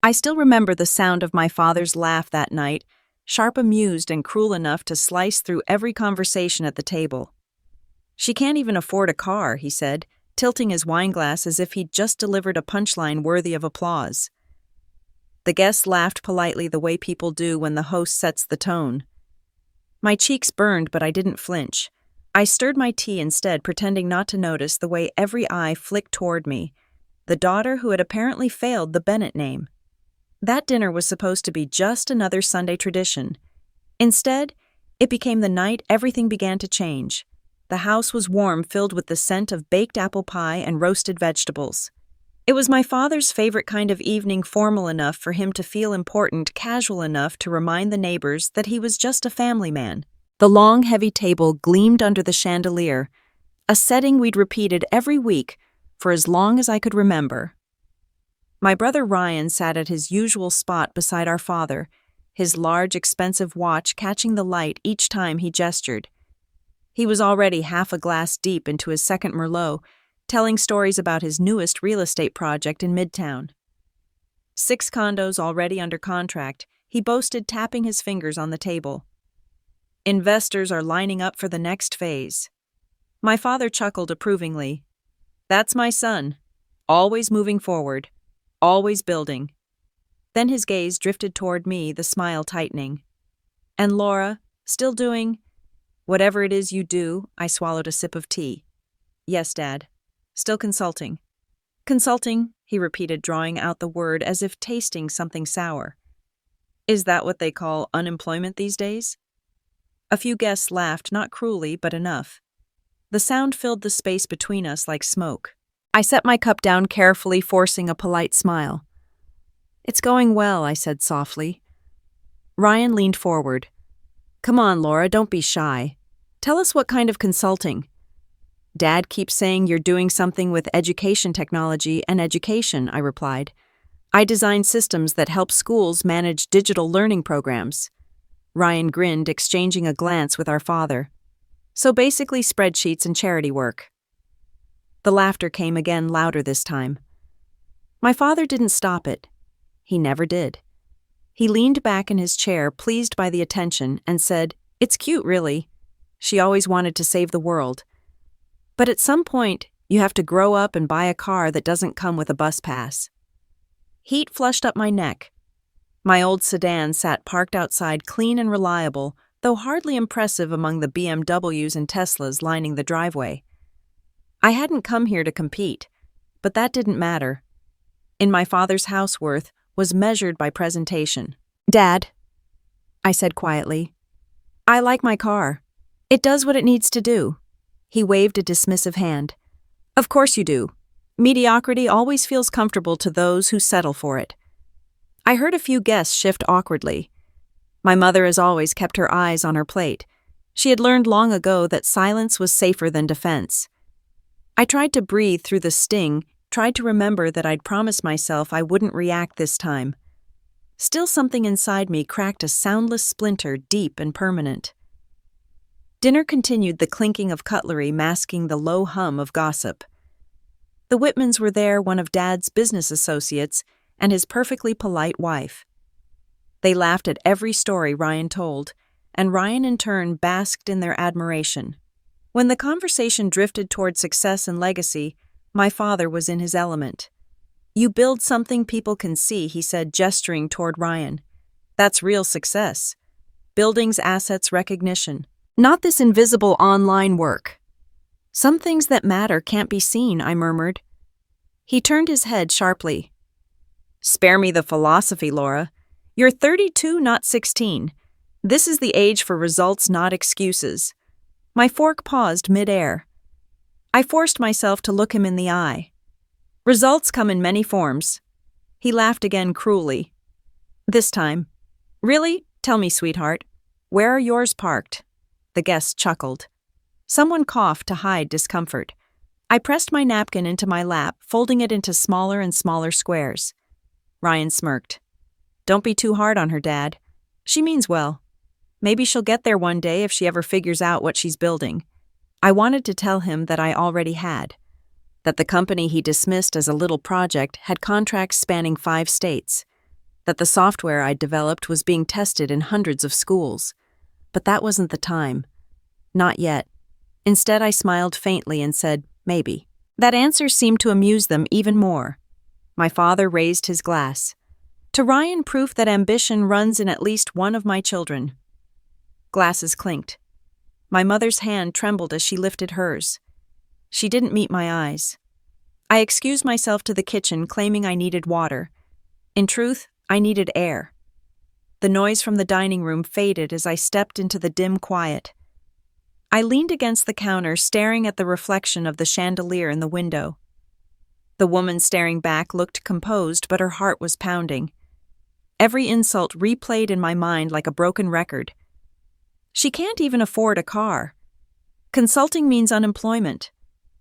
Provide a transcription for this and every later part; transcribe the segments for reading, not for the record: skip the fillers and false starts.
I still remember the sound of my father's laugh that night, sharp, amused, and cruel enough to slice through every conversation at the table. "She can't even afford a car," he said, tilting his wineglass as if he'd just delivered a punchline worthy of applause. The guests laughed politely the way people do when the host sets the tone. My cheeks burned, but I didn't flinch. I stirred my tea instead, pretending not to notice the way every eye flicked toward me, the daughter who had apparently failed the Bennett name. That dinner was supposed to be just another Sunday tradition. Instead, it became the night everything began to change. The house was warm, filled with the scent of baked apple pie and roasted vegetables. It was my father's favorite kind of evening, formal enough for him to feel important, casual enough to remind the neighbors that he was just a family man. The long, heavy table gleamed under the chandelier, a setting we'd repeated every week for as long as I could remember. My brother Ryan sat at his usual spot beside our father, his large, expensive watch catching the light each time he gestured. He was already half a glass deep into his second Merlot, telling stories about his newest real estate project in Midtown. 6 condos already under contract, he boasted, tapping his fingers on the table. Investors are lining up for the next phase. My father chuckled approvingly. "That's my son. Always moving forward. Always building." Then his gaze drifted toward me, the smile tightening. "And Laura, still doing whatever it is you do?" I swallowed a sip of tea. "Yes, Dad. Still consulting." "Consulting," he repeated, drawing out the word as if tasting something sour. "Is that what they call unemployment these days?" A few guests laughed, not cruelly, but enough. The sound filled the space between us like smoke. I set my cup down carefully, forcing a polite smile. "It's going well," I said softly. Ryan leaned forward. "Come on, Laura, don't be shy. Tell us what kind of consulting." "Dad keeps saying you're doing something with education technology and education," I replied. "I design systems that help schools manage digital learning programs." Ryan grinned, exchanging a glance with our father. "So basically spreadsheets and charity work." The laughter came again, louder this time. My father didn't stop it. He never did. He leaned back in his chair, pleased by the attention, and said, "It's cute, really. She always wanted to save the world. But at some point, you have to grow up and buy a car that doesn't come with a bus pass." Heat flushed up my neck. My old sedan sat parked outside, clean and reliable, though hardly impressive among the BMWs and Teslas lining the driveway. I hadn't come here to compete, but that didn't matter. In my father's house, worth was measured by presentation. "Dad," I said quietly, "I like my car. It does what it needs to do." He waved a dismissive hand. "Of course you do. Mediocrity always feels comfortable to those who settle for it." I heard a few guests shift awkwardly. My mother has always kept her eyes on her plate. She had learned long ago that silence was safer than defense. I tried to breathe through the sting, tried to remember that I'd promised myself I wouldn't react this time. Still, something inside me cracked a soundless splinter, deep and permanent. Dinner continued, the clinking of cutlery masking the low hum of gossip. The Whitmans were there, one of Dad's business associates, and his perfectly polite wife. They laughed at every story Ryan told, and Ryan in turn basked in their admiration. When the conversation drifted toward success and legacy, my father was in his element. "You build something people can see," he said, gesturing toward Ryan. "That's real success. Buildings, assets, recognition. Not this invisible online work." "Some things that matter can't be seen," I murmured. He turned his head sharply. "Spare me the philosophy, Laura. You're 32, not 16. This is the age for results, not excuses." My fork paused mid-air. I forced myself to look him in the eye. "Results come in many forms." He laughed again cruelly. This time, "Really? Tell me, sweetheart. Where are yours parked?" The guest chuckled. Someone coughed to hide discomfort. I pressed my napkin into my lap, folding it into smaller and smaller squares. Ryan smirked. "Don't be too hard on her, Dad. She means well. Maybe she'll get there one day if she ever figures out what she's building." I wanted to tell him that I already had, that the company he dismissed as a little project had contracts spanning 5 states. that the software I'd developed was being tested in hundreds of schools. But that wasn't the time. Not yet. Instead, I smiled faintly and said, maybe. That answer seemed to amuse them even more. My father raised his glass. To Ryan, proof that ambition runs in at least one of my children. Glasses clinked. My mother's hand trembled as she lifted hers. She didn't meet my eyes. I excused myself to the kitchen, claiming I needed water. In truth, I needed air. The noise from the dining room faded as I stepped into the dim quiet. I leaned against the counter, staring at the reflection of the chandelier in the window. The woman staring back looked composed, but her heart was pounding. Every insult replayed in my mind like a broken record. She can't even afford a car. Consulting means unemployment.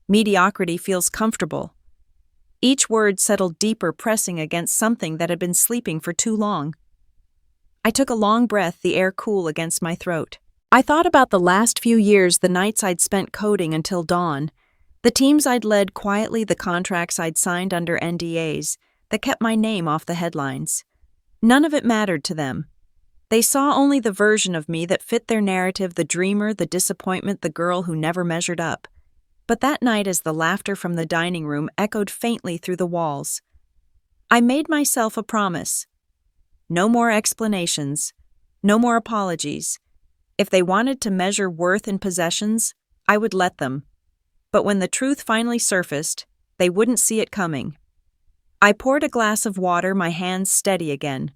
Mediocrity feels comfortable. Each word settled deeper, pressing against something that had been sleeping for too long. I took a long breath, the air cool against my throat. I thought about the last few years, the nights I'd spent coding until dawn, the teams I'd led quietly, the contracts I'd signed under NDAs that kept my name off the headlines. None of it mattered to them. They saw only the version of me that fit their narrative, the dreamer, the disappointment, the girl who never measured up. But that night, as the laughter from the dining room echoed faintly through the walls, I made myself a promise. No more explanations. No more apologies. If they wanted to measure worth in possessions, I would let them. But when the truth finally surfaced, they wouldn't see it coming. I poured a glass of water, my hands steady again.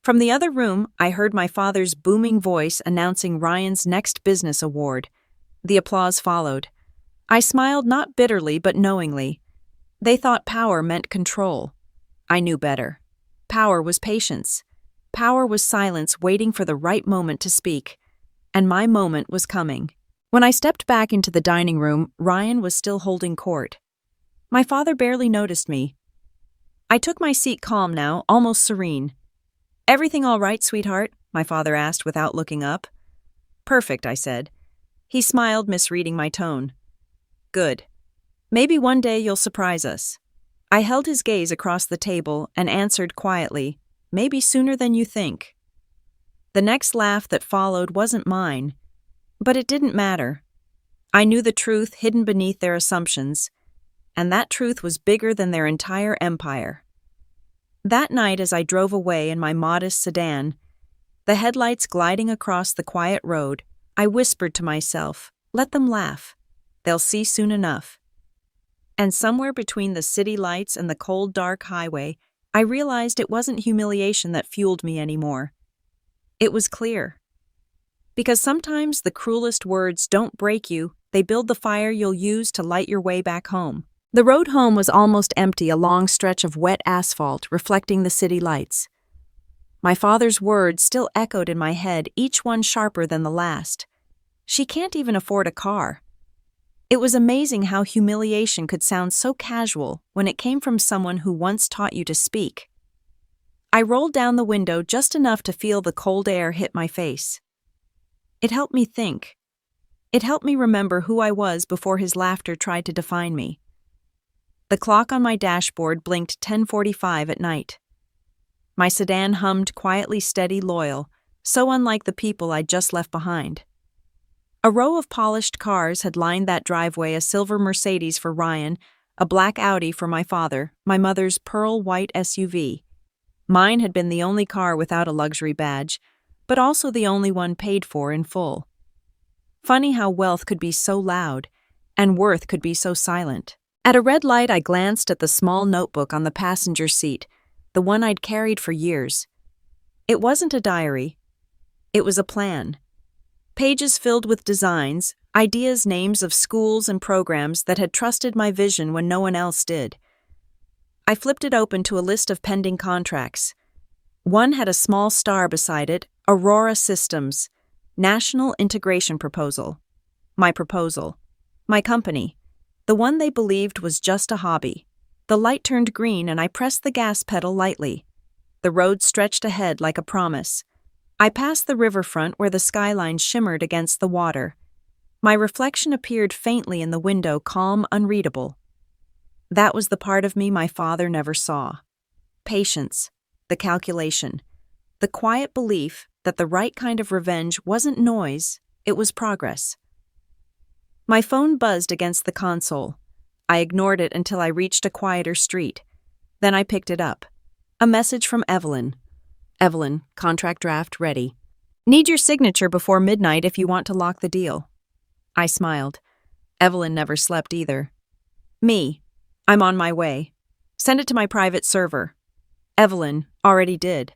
From the other room, I heard my father's booming voice announcing Ryan's next business award. The applause followed. I smiled, not bitterly but knowingly. They thought power meant control. I knew better. Power was patience. Power was silence, waiting for the right moment to speak. And my moment was coming. When I stepped back into the dining room, Ryan was still holding court. My father barely noticed me. I took my seat, calm now, almost serene. "Everything all right, sweetheart?" my father asked without looking up. "Perfect," I said. He smiled, misreading my tone. "Good. Maybe one day you'll surprise us." I held his gaze across the table and answered quietly, "Maybe sooner than you think." The next laugh that followed wasn't mine, but it didn't matter. I knew the truth hidden beneath their assumptions, and that truth was bigger than their entire empire. That night, as I drove away in my modest sedan, the headlights gliding across the quiet road, I whispered to myself, "Let them laugh. They'll see soon enough." And somewhere between the city lights and the cold, dark highway, I realized it wasn't humiliation that fueled me anymore. It was clear. Because sometimes the cruelest words don't break you, they build the fire you'll use to light your way back home. The road home was almost empty, a long stretch of wet asphalt reflecting the city lights. My father's words still echoed in my head, each one sharper than the last. She can't even afford a car. It was amazing how humiliation could sound so casual when it came from someone who once taught you to speak. I rolled down the window just enough to feel the cold air hit my face. It helped me think. It helped me remember who I was before his laughter tried to define me. The clock on my dashboard blinked 10:45 at night. My sedan hummed quietly, steady, loyal, so unlike the people I'd just left behind. A row of polished cars had lined that driveway, a silver Mercedes for Ryan, a black Audi for my father, my mother's pearl white SUV. Mine had been the only car without a luxury badge, but also the only one paid for in full. Funny how wealth could be so loud, and worth could be so silent. At a red light, I glanced at the small notebook on the passenger seat, the one I'd carried for years. It wasn't a diary. It was a plan. Pages filled with designs, ideas, names of schools and programs that had trusted my vision when no one else did. I flipped it open to a list of pending contracts. One had a small star beside it, Aurora Systems, National Integration Proposal. My proposal. My company. The one they believed was just a hobby. The light turned green and I pressed the gas pedal lightly. The road stretched ahead like a promise. I passed the riverfront where the skyline shimmered against the water. My reflection appeared faintly in the window, calm, unreadable. That was the part of me my father never saw. Patience. the calculation, the quiet belief that the right kind of revenge wasn't noise, it was progress. My phone buzzed against the console. I ignored it until I reached a quieter street. Then I picked it up. A message from Evelyn. Evelyn, contract draft ready. Need your signature before midnight if you want to lock the deal. I smiled. Evelyn never slept either. Me. I'm on my way. Send it to my private server. Evelyn already did.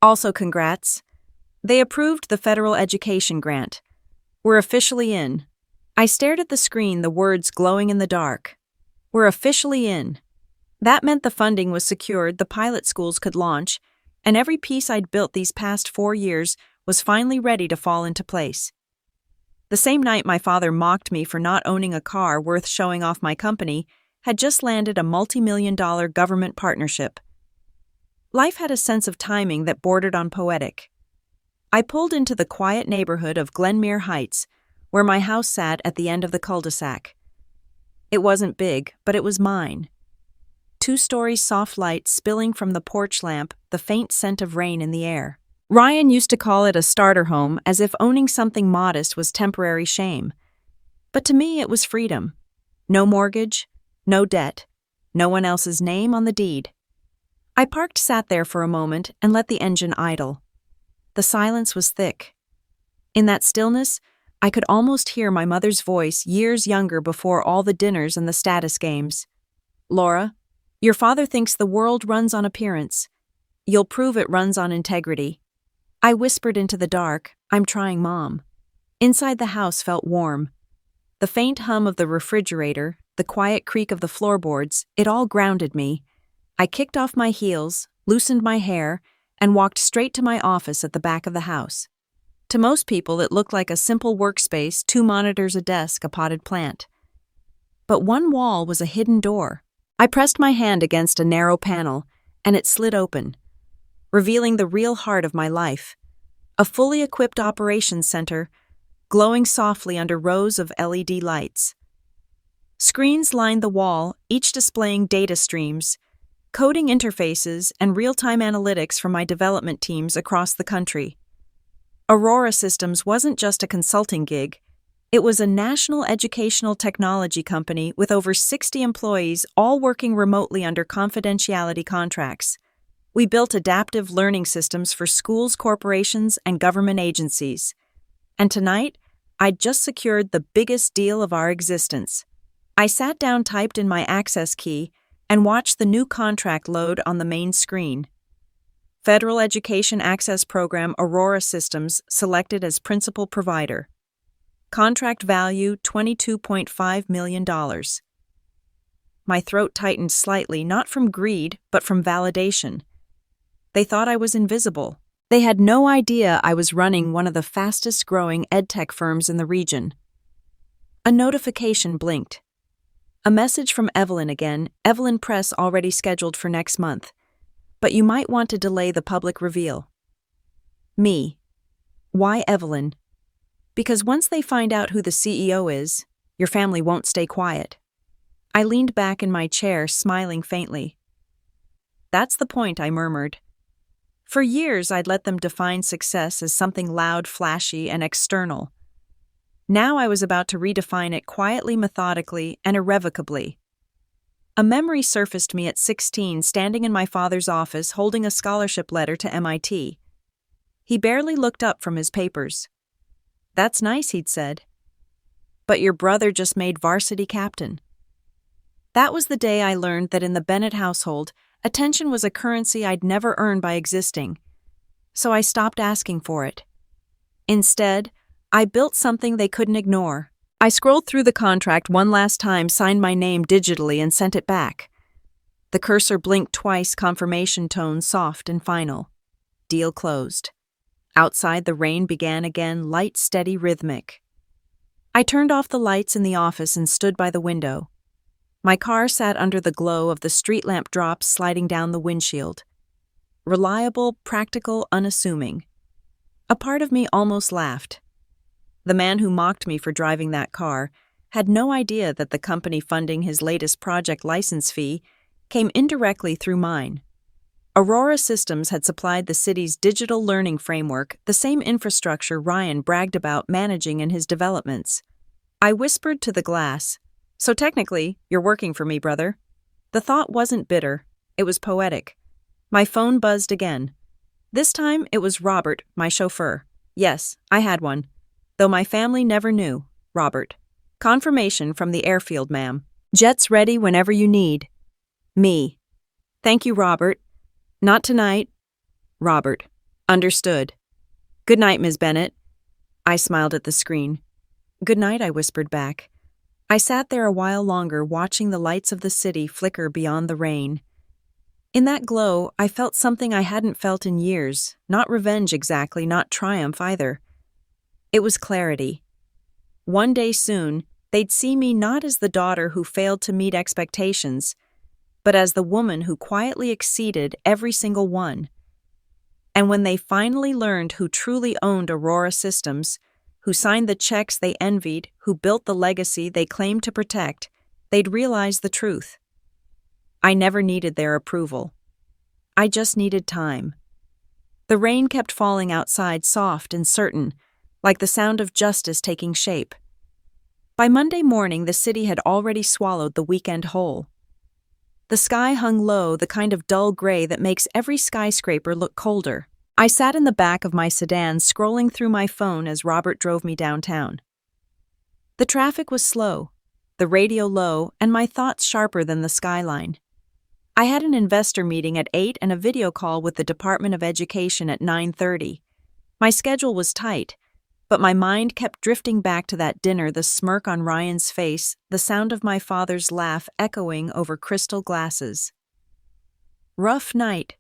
Also congrats. They approved the federal education grant. We're officially in. I stared at the screen, the words glowing in the dark. We're officially in. That meant the funding was secured, the pilot schools could launch, and every piece I'd built these past 4 years was finally ready to fall into place. The same night my father mocked me for not owning a car worth showing off my company had just landed a multi-million-dollar government partnership. Life had a sense of timing that bordered on poetic. I pulled into the quiet neighborhood of Glenmere Heights, where my house sat at the end of the cul-de-sac. It wasn't big, but it was mine. 2-story soft light spilling from the porch lamp, the faint scent of rain in the air. Ryan used to call it a starter home, as if owning something modest was temporary shame. But to me it was freedom. No mortgage, no debt, no one else's name on the deed. I sat there for a moment, and let the engine idle. The silence was thick. In that stillness, I could almost hear my mother's voice, years younger before all the dinners and the status games. Laura, your father thinks the world runs on appearance. You'll prove it runs on integrity. I whispered into the dark, I'm trying, Mom. Inside the house felt warm. The faint hum of the refrigerator, the quiet creak of the floorboards, it all grounded me. I kicked off my heels, loosened my hair, and walked straight to my office at the back of the house. To most people, it looked like a simple workspace, 2 monitors, a desk, a potted plant. But one wall was a hidden door. I pressed my hand against a narrow panel, and it slid open, revealing the real heart of my life. A fully equipped operations center, glowing softly under rows of LED lights. Screens lined the wall, each displaying data streams, coding interfaces, and real-time analytics from my development teams across the country. Aurora Systems wasn't just a consulting gig. It was a national educational technology company with over 60 employees, all working remotely under confidentiality contracts. We built adaptive learning systems for schools, corporations, and government agencies. And tonight, I'd just secured the biggest deal of our existence. I sat down, typed in my access key, and watched the new contract load on the main screen. Federal Education Access Program Aurora Systems selected as principal provider. Contract value $22.5 million. My throat tightened slightly, not from greed, but from validation. They thought I was invisible. They had no idea I was running one of the fastest-growing edtech firms in the region. A notification blinked. A message from Evelyn again, Evelyn Press already scheduled for next month. But you might want to delay the public reveal. Me. Why Evelyn? Because once they find out who the CEO is, your family won't stay quiet. I leaned back in my chair, smiling faintly. That's the point, I murmured. For years, I'd let them define success as something loud, flashy, and external. Now I was about to redefine it quietly, methodically, and irrevocably. A memory surfaced me at 16, standing in my father's office holding a scholarship letter to MIT. He barely looked up from his papers. That's nice, he'd said. But your brother just made varsity captain. That was the day I learned that in the Bennett household, attention was a currency I'd never earned by existing. So I stopped asking for it. Instead, I built something they couldn't ignore. I scrolled through the contract one last time, signed my name digitally, and sent it back. The cursor blinked twice, confirmation tone soft and final. Deal closed. Outside, the rain began again, light, steady, rhythmic. I turned off the lights in the office and stood by the window. My car sat under the glow of the street lamp drops sliding down the windshield. Reliable, practical, unassuming. A part of me almost laughed. The man who mocked me for driving that car had no idea that the company funding his latest project license fee came indirectly through mine. Aurora Systems had supplied the city's digital learning framework, the same infrastructure Ryan bragged about managing in his developments. I whispered to the glass, "So technically, you're working for me, brother." The thought wasn't bitter, it was poetic. My phone buzzed again. This time it was Robert, my chauffeur. Yes, I had one. Though my family never knew. Robert. Confirmation from the airfield, ma'am. Jets ready whenever you need. Me. Thank you, Robert. Not tonight. Robert. Understood. Good night, Ms. Bennett. I smiled at the screen. Good night, I whispered back. I sat there a while longer, watching the lights of the city flicker beyond the rain. In that glow, I felt something I hadn't felt in years. Not revenge exactly, not triumph either. It was clarity. One day soon, they'd see me not as the daughter who failed to meet expectations, but as the woman who quietly exceeded every single one. And when they finally learned who truly owned Aurora Systems, who signed the checks they envied, who built the legacy they claimed to protect, they'd realize the truth. I never needed their approval. I just needed time. The rain kept falling outside, soft and certain, like the sound of justice taking shape. By Monday morning, the city had already swallowed the weekend whole. The sky hung low, the kind of dull gray that makes every skyscraper look colder. I sat in the back of my sedan, scrolling through my phone as Robert drove me downtown. The traffic was slow, the radio low, and my thoughts sharper than the skyline. I had an investor meeting at 8 and a video call with the Department of Education at 9:30. My schedule was tight, but my mind kept drifting back to that dinner, the smirk on Ryan's face, the sound of my father's laugh echoing over crystal glasses. Rough night?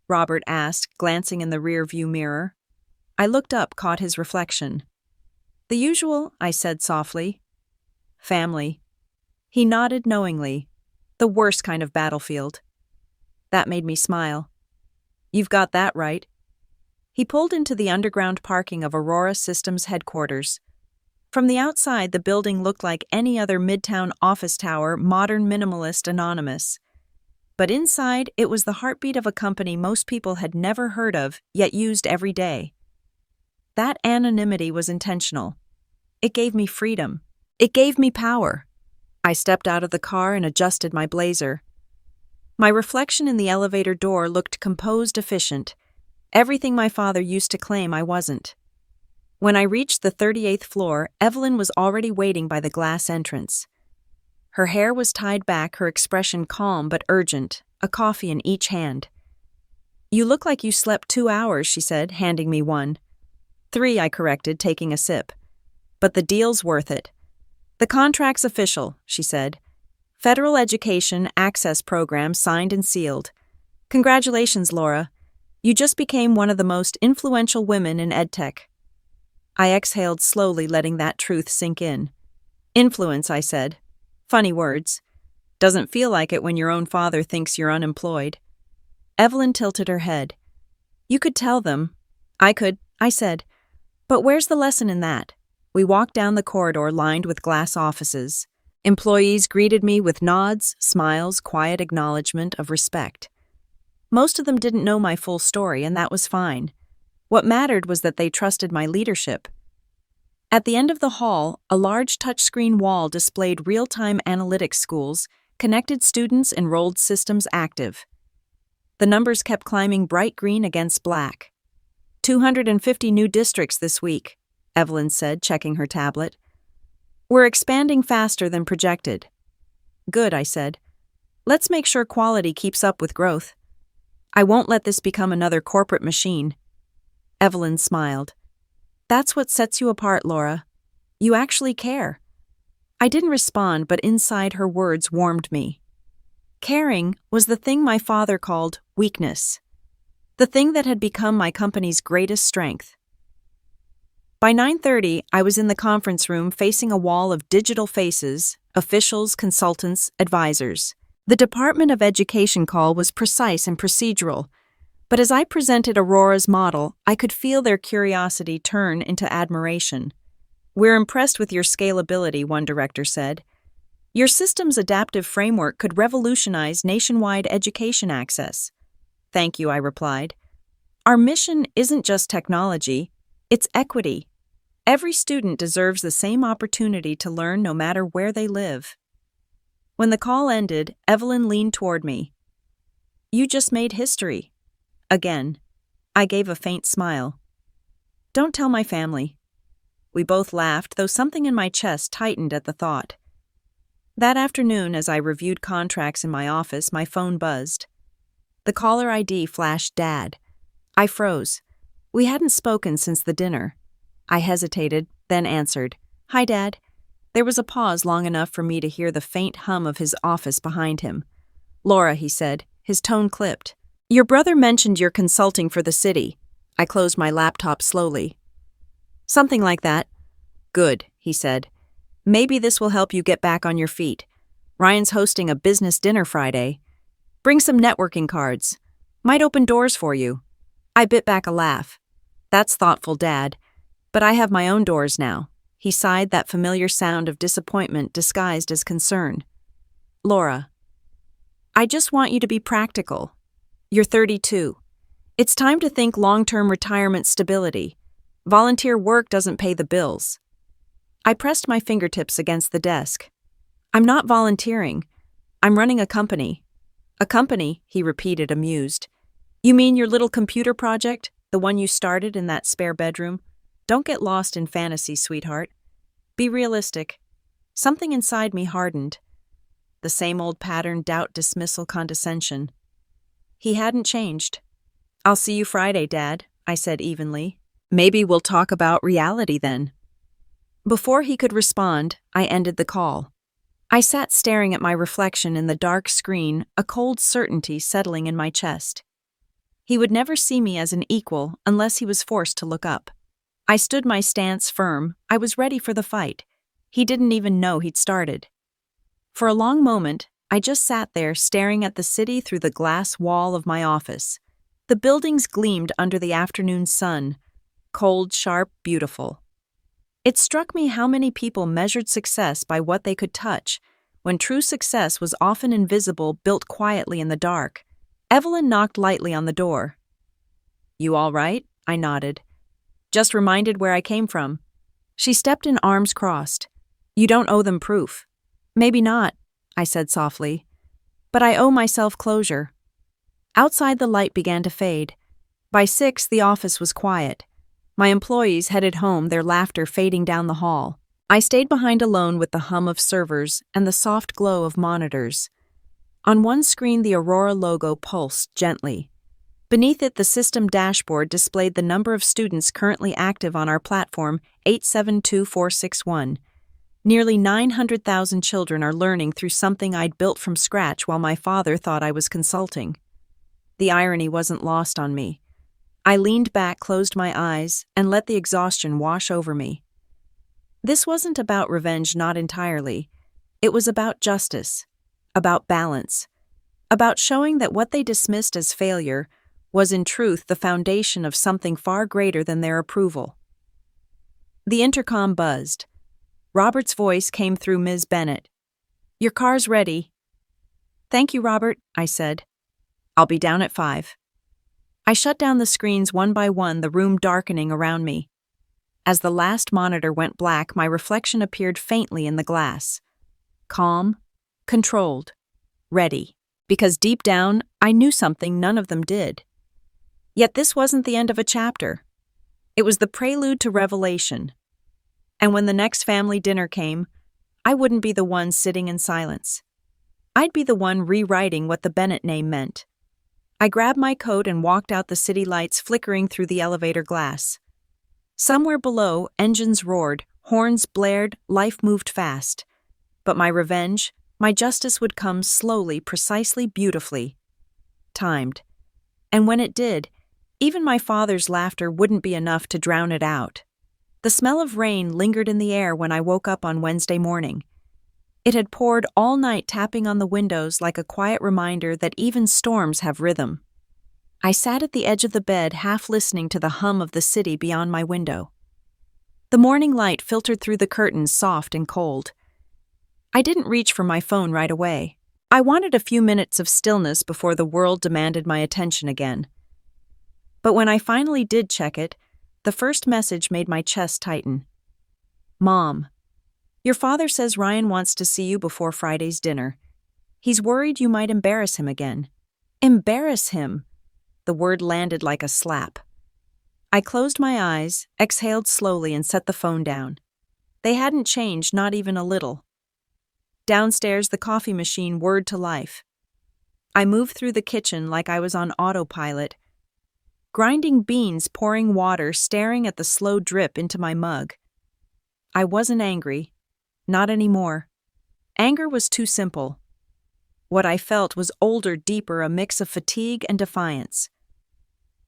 Robert asked, glancing in the rear-view mirror. I looked up, caught his reflection. The usual, I said softly. Family. He nodded knowingly. The worst kind of battlefield. That made me smile. You've got that right. He pulled into the underground parking of Aurora Systems headquarters. From the outside, the building looked like any other midtown office tower, modern minimalist anonymous. But inside, it was the heartbeat of a company most people had never heard of, yet used every day. That anonymity was intentional. It gave me freedom. It gave me power. I stepped out of the car and adjusted my blazer. My reflection in the elevator door looked composed, efficient. Everything my father used to claim I wasn't. When I reached the 38th floor, Evelyn was already waiting by the glass entrance. Her hair was tied back, her expression calm but urgent, a coffee in each hand. You look like you slept 2 hours, she said, handing me one. 3, I corrected, taking a sip. But the deal's worth it. The contract's official, she said. Federal Education Access Program signed and sealed. Congratulations, Laura. You just became one of the most influential women in EdTech. I exhaled slowly, letting that truth sink in. Influence, I said. Funny words. Doesn't feel like it when your own father thinks you're unemployed. Evelyn tilted her head. You could tell them. I could, I said. But where's the lesson in that? We walked down the corridor lined with glass offices. Employees greeted me with nods, smiles, quiet acknowledgement of respect. Most of them didn't know my full story, and that was fine. What mattered was that they trusted my leadership. At the end of the hall, a large touchscreen wall displayed real-time analytics schools, connected students, enrolled systems active. The numbers kept climbing bright green against black. 250 new districts this week, Evelyn said, checking her tablet. We're expanding faster than projected. Good, I said. Let's make sure quality keeps up with growth. I won't let this become another corporate machine. Evelyn smiled. That's what sets you apart, Laura. You actually care. I didn't respond, but inside her words warmed me. Caring was the thing my father called weakness. The thing that had become my company's greatest strength. By 9:30, I was in the conference room facing a wall of digital faces, officials, consultants, advisors. The Department of Education call was precise and procedural, but as I presented Aurora's model, I could feel their curiosity turn into admiration. We're impressed with your scalability, one director said. Your system's adaptive framework could revolutionize nationwide education access. Thank you, I replied. Our mission isn't just technology, it's equity. Every student deserves the same opportunity to learn no matter where they live. When the call ended, Evelyn leaned toward me. You just made history. Again. I gave a faint smile. Don't tell my family. We both laughed, though something in my chest tightened at the thought. That afternoon, as I reviewed contracts in my office, my phone buzzed. The caller ID flashed Dad. I froze. We hadn't spoken since the dinner. I hesitated, then answered. Hi, Dad. There was a pause long enough for me to hear the faint hum of his office behind him. Laura, he said, his tone clipped. Your brother mentioned you're consulting for the city. I closed my laptop slowly. Something like that. Good, he said. Maybe this will help you get back on your feet. Ryan's hosting a business dinner Friday. Bring some networking cards. Might open doors for you. I bit back a laugh. That's thoughtful, Dad. But I have my own doors now. He sighed, that familiar sound of disappointment disguised as concern. Laura, I just want you to be practical. You're 32. It's time to think long-term retirement stability. Volunteer work doesn't pay the bills. I pressed my fingertips against the desk. I'm not volunteering. I'm running a company. A company, he repeated, amused. You mean your little computer project, the one you started in that spare bedroom? Don't get lost in fantasy, sweetheart. Be realistic. Something inside me hardened. The same old pattern, doubt, dismissal, condescension. He hadn't changed. I'll see you Friday, Dad, I said evenly. Maybe we'll talk about reality then. Before he could respond, I ended the call. I sat staring at my reflection in the dark screen, a cold certainty settling in my chest. He would never see me as an equal unless he was forced to look up. I stood my stance firm. I was ready for the fight. He didn't even know he'd started. For a long moment, I just sat there staring at the city through the glass wall of my office. The buildings gleamed under the afternoon sun, cold, sharp, beautiful. It struck me how many people measured success by what they could touch, when true success was often invisible, built quietly in the dark. Evelyn knocked lightly on the door. You all right? I nodded. Just reminded where I came from. She stepped in, arms crossed. You don't owe them proof. Maybe not, I said softly. But I owe myself closure. Outside, the light began to fade. By 6, the office was quiet. My employees headed home, their laughter fading down the hall. I stayed behind alone with the hum of servers and the soft glow of monitors. On one screen, the Aurora logo pulsed gently. Beneath it, the system dashboard displayed the number of students currently active on our platform, 872461. Nearly 900,000 children are learning through something I'd built from scratch while my father thought I was consulting. The irony wasn't lost on me. I leaned back, closed my eyes, and let the exhaustion wash over me. This wasn't about revenge, not entirely. It was about justice, about balance, about showing that what they dismissed as failure was in truth the foundation of something far greater than their approval. The intercom buzzed. Robert's voice came through Ms. Bennett. Your car's ready. Thank you, Robert, I said. I'll be down at 5. I shut down the screens one by one, the room darkening around me. As the last monitor went black, my reflection appeared faintly in the glass. Calm, controlled, ready. Because deep down, I knew something none of them did. Yet this wasn't the end of a chapter. It was the prelude to revelation. And when the next family dinner came, I wouldn't be the one sitting in silence. I'd be the one rewriting what the Bennett name meant. I grabbed my coat and walked out, the city lights flickering through the elevator glass. Somewhere below, engines roared, horns blared, life moved fast. But my revenge, my justice would come slowly, precisely, beautifully. Timed. And when it did, even my father's laughter wouldn't be enough to drown it out. The smell of rain lingered in the air when I woke up on Wednesday morning. It had poured all night, tapping on the windows like a quiet reminder that even storms have rhythm. I sat at the edge of the bed, half listening to the hum of the city beyond my window. The morning light filtered through the curtains, soft and cold. I didn't reach for my phone right away. I wanted a few minutes of stillness before the world demanded my attention again. But when I finally did check it, the first message made my chest tighten. Mom, your father says Ryan wants to see you before Friday's dinner. He's worried you might embarrass him again. Embarrass him! The word landed like a slap. I closed my eyes, exhaled slowly, and set the phone down. They hadn't changed, not even a little. Downstairs, the coffee machine whirred to life. I moved through the kitchen like I was on autopilot, grinding beans, pouring water, staring at the slow drip into my mug. I wasn't angry. Not anymore. Anger was too simple. What I felt was older, deeper, a mix of fatigue and defiance.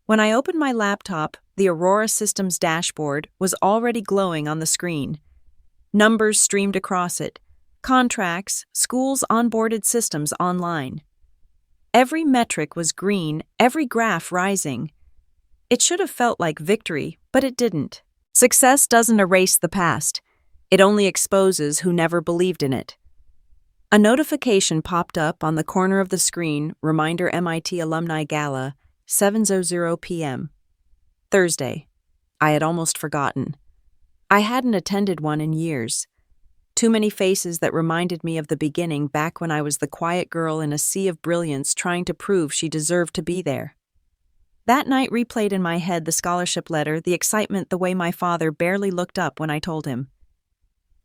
When I opened my laptop, the Aurora Systems dashboard was already glowing on the screen. Numbers streamed across it. Contracts, schools onboarded systems online. Every metric was green, every graph rising. It should have felt like victory, but it didn't. Success doesn't erase the past. It only exposes who never believed in it. A notification popped up on the corner of the screen, reminder MIT Alumni Gala, 7:00 p.m. Thursday. I had almost forgotten. I hadn't attended one in years. Too many faces that reminded me of the beginning, back when I was the quiet girl in a sea of brilliance trying to prove she deserved to be there. That night replayed in my head the scholarship letter, the excitement, the way my father barely looked up when I told him.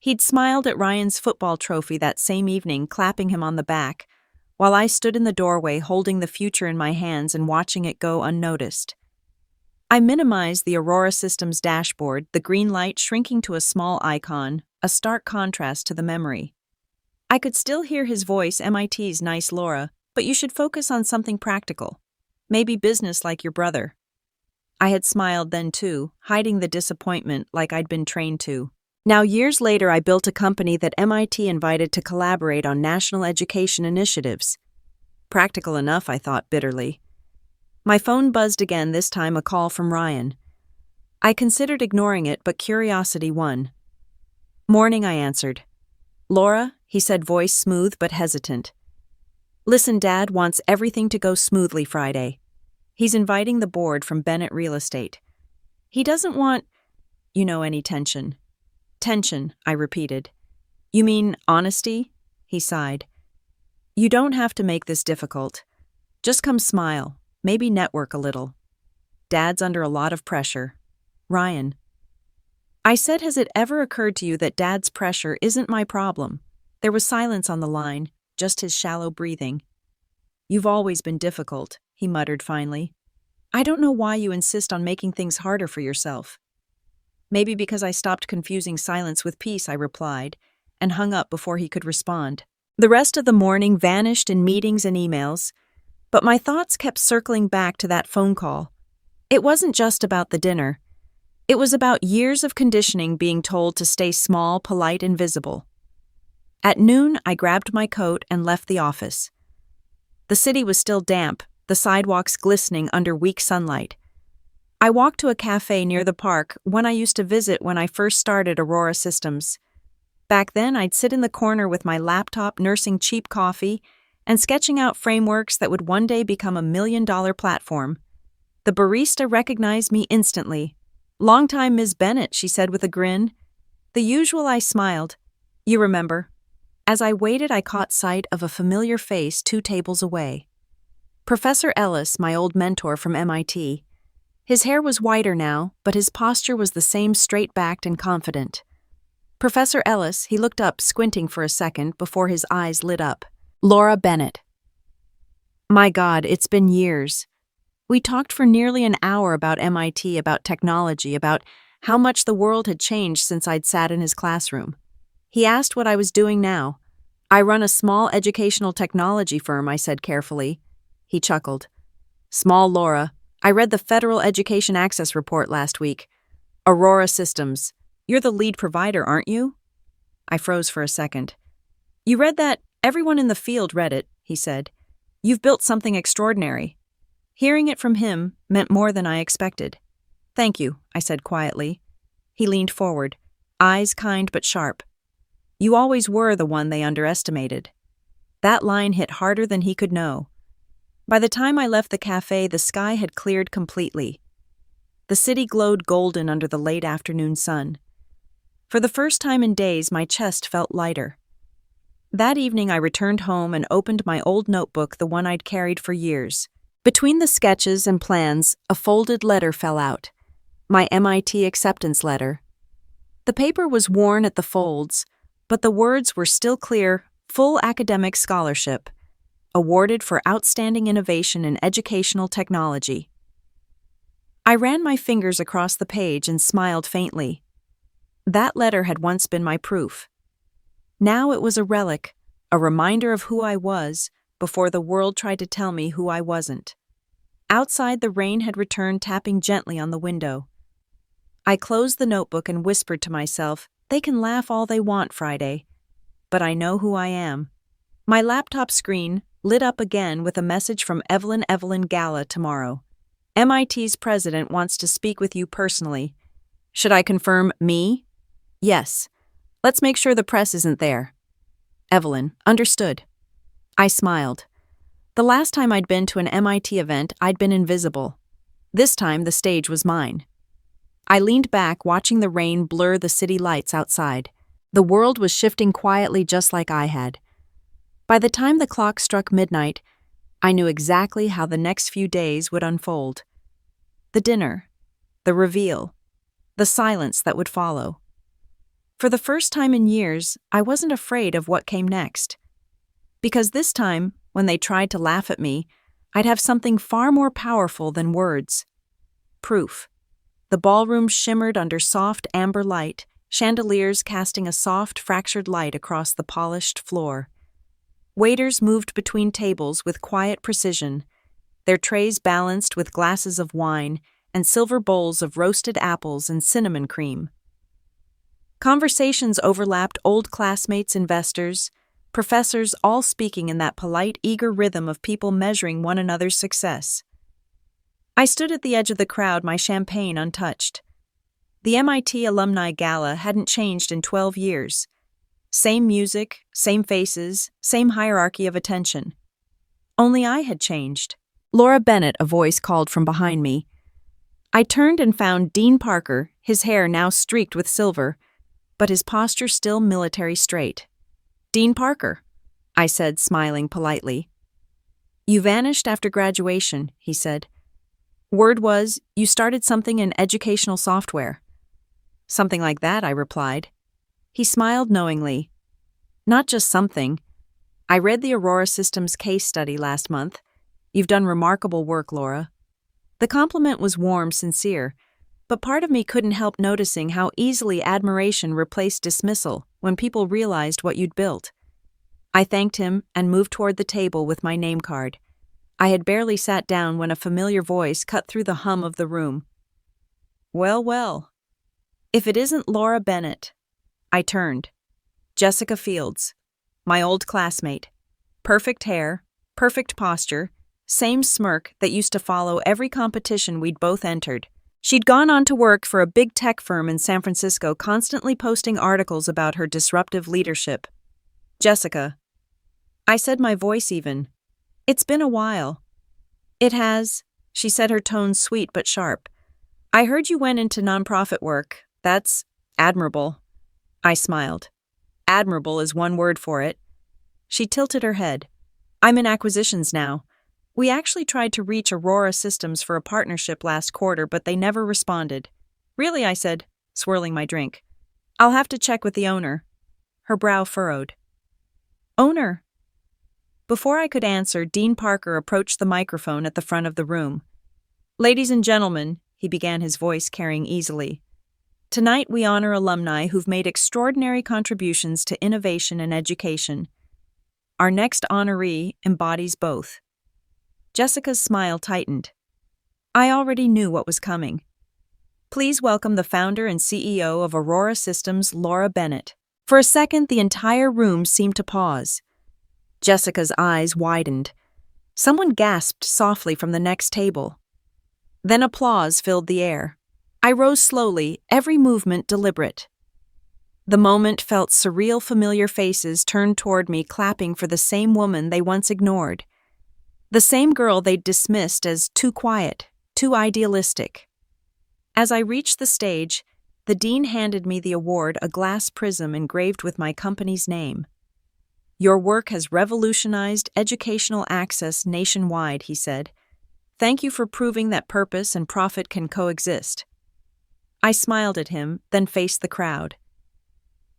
He'd smiled at Ryan's football trophy that same evening, clapping him on the back, while I stood in the doorway holding the future in my hands and watching it go unnoticed. I minimized the Aurora Systems dashboard, the green light shrinking to a small icon, a stark contrast to the memory. I could still hear his voice, MIT's nice Laura, but you should focus on something practical. Maybe business like your brother. I had smiled then too, hiding the disappointment like I'd been trained to. Now, years later, I built a company that MIT invited to collaborate on national education initiatives. Practical enough, I thought bitterly. My phone buzzed again, this time a call from Ryan. I considered ignoring it, but curiosity won. Morning, I answered. Laura, he said, voice smooth but hesitant. Listen, Dad wants everything to go smoothly Friday. He's inviting the board from Bennett Real Estate. He doesn't want, any tension. Tension, I repeated. You mean honesty? He sighed. You don't have to make this difficult. Just come smile, maybe network a little. Dad's under a lot of pressure. Ryan. I said, has it ever occurred to you that Dad's pressure isn't my problem? There was silence on the line, just his shallow breathing. You've always been difficult, he muttered finally. I don't know why you insist on making things harder for yourself. Maybe because I stopped confusing silence with peace, I replied, and hung up before he could respond. The rest of the morning vanished in meetings and emails, but my thoughts kept circling back to that phone call. It wasn't just about the dinner. It was about years of conditioning being told to stay small, polite, and visible. At noon, I grabbed my coat and left the office. The city was still damp, the sidewalks glistening under weak sunlight. I walked to a cafe near the park, one I used to visit when I first started Aurora Systems. Back then, I'd sit in the corner with my laptop nursing cheap coffee and sketching out frameworks that would one day become a $1 million platform. The barista recognized me instantly. Long time, Ms. Bennett, she said with a grin. The usual, I smiled. You remember. As I waited, I caught sight of a familiar face 2 tables away. Professor Ellis, my old mentor from MIT. His hair was whiter now, but his posture was the same, straight-backed and confident. Professor Ellis, he looked up, squinting for a second before his eyes lit up. Laura Bennett. My God, it's been years. We talked for nearly an hour about MIT, about technology, about how much the world had changed since I'd sat in his classroom. He asked what I was doing now. I run a small educational technology firm, I said carefully. He chuckled. Small, Laura. I read the Federal Education Access Report last week. Aurora Systems. You're the lead provider, aren't you? I froze for a second. You read that? Everyone in the field read it, he said. You've built something extraordinary. Hearing it from him meant more than I expected. Thank you, I said quietly. He leaned forward, eyes kind but sharp. You always were the one they underestimated. That line hit harder than he could know. By the time I left the cafe, the sky had cleared completely. The city glowed golden under the late afternoon sun. For the first time in days, my chest felt lighter. That evening, I returned home and opened my old notebook, the one I'd carried for years. Between the sketches and plans, a folded letter fell out. My MIT acceptance letter. The paper was worn at the folds, but the words were still clear: full academic scholarship, awarded for outstanding innovation in educational technology. I ran my fingers across the page and smiled faintly. That letter had once been my proof. Now it was a relic, a reminder of who I was before the world tried to tell me who I wasn't. Outside, the rain had returned, tapping gently on the window. I closed the notebook and whispered to myself, they can laugh all they want, Friday, but I know who I am. My laptop screen lit up again with a message from Evelyn Gala tomorrow. MIT's president wants to speak with you personally. Should I confirm me? Yes. Let's make sure the press isn't there. Evelyn, understood. I smiled. The last time I'd been to an MIT event, I'd been invisible. This time, the stage was mine. I leaned back, watching the rain blur the city lights outside. The world was shifting quietly, just like I had. By the time the clock struck midnight, I knew exactly how the next few days would unfold. The dinner, the reveal, the silence that would follow. For the first time in years, I wasn't afraid of what came next. Because this time, when they tried to laugh at me, I'd have something far more powerful than words. Proof. The ballroom shimmered under soft amber light, chandeliers casting a soft, fractured light across the polished floor. Waiters moved between tables with quiet precision, their trays balanced with glasses of wine and silver bowls of roasted apples and cinnamon cream. Conversations overlapped: old classmates, investors, professors, all speaking in that polite, eager rhythm of people measuring one another's success. I stood at the edge of the crowd, my champagne untouched. The MIT Alumni Gala hadn't changed in 12 years. Same music, same faces, same hierarchy of attention. Only I had changed. Laura Bennett, a voice called from behind me. I turned and found Dean Parker, his hair now streaked with silver, but his posture still military straight. Dean Parker, I said, smiling politely. You vanished after graduation, he said. Word was, you started something in educational software. Something like that, I replied. He smiled knowingly. Not just something. I read the Aurora Systems case study last month. You've done remarkable work, Laura. The compliment was warm, sincere, but part of me couldn't help noticing how easily admiration replaced dismissal when people realized what you'd built. I thanked him and moved toward the table with my name card. I had barely sat down when a familiar voice cut through the hum of the room. Well, well. If it isn't Laura Bennett. I turned. Jessica Fields, my old classmate. Perfect hair, perfect posture, same smirk that used to follow every competition we'd both entered. She'd gone on to work for a big tech firm in San Francisco, constantly posting articles about her disruptive leadership. Jessica. I said, my voice even. It's been a while. It has, she said, her tone sweet but sharp. I heard you went into nonprofit work. That's admirable. I smiled. Admirable is one word for it. She tilted her head. I'm in acquisitions now. We actually tried to reach Aurora Systems for a partnership last quarter, but they never responded. Really, I said, swirling my drink. I'll have to check with the owner. Her brow furrowed. Owner? Before I could answer, Dean Parker approached the microphone at the front of the room. Ladies and gentlemen, he began, his voice carrying easily. Tonight we honor alumni who've made extraordinary contributions to innovation and education. Our next honoree embodies both. Jessica's smile tightened. I already knew what was coming. Please welcome the founder and CEO of Aurora Systems, Laura Bennett. For a second, the entire room seemed to pause. Jessica's eyes widened. Someone gasped softly from the next table. Then applause filled the air. I rose slowly, every movement deliberate. The moment felt surreal, familiar faces turned toward me, clapping for the same woman they once ignored. The same girl they'd dismissed as too quiet, too idealistic. As I reached the stage, the dean handed me the award, a glass prism engraved with my company's name. "Your work has revolutionized educational access nationwide," he said. "Thank you for proving that purpose and profit can coexist." I smiled at him, then faced the crowd.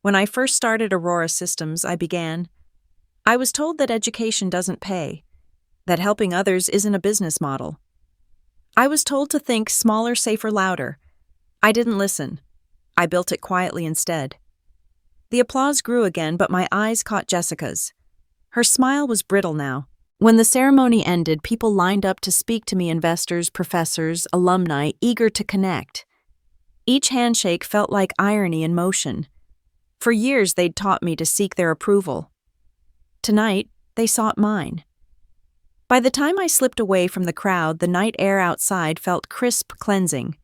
"When I first started Aurora Systems, I began. I was told that education doesn't pay, that helping others isn't a business model. I was told to think smaller, safer, louder. I didn't listen. I built it quietly instead." The applause grew again, but my eyes caught Jessica's. Her smile was brittle now. When the ceremony ended, people lined up to speak to me, investors, professors, alumni, eager to connect. Each handshake felt like irony in motion. For years, they'd taught me to seek their approval. Tonight, they sought mine. By the time I slipped away from the crowd, the night air outside felt crisp, cleansing.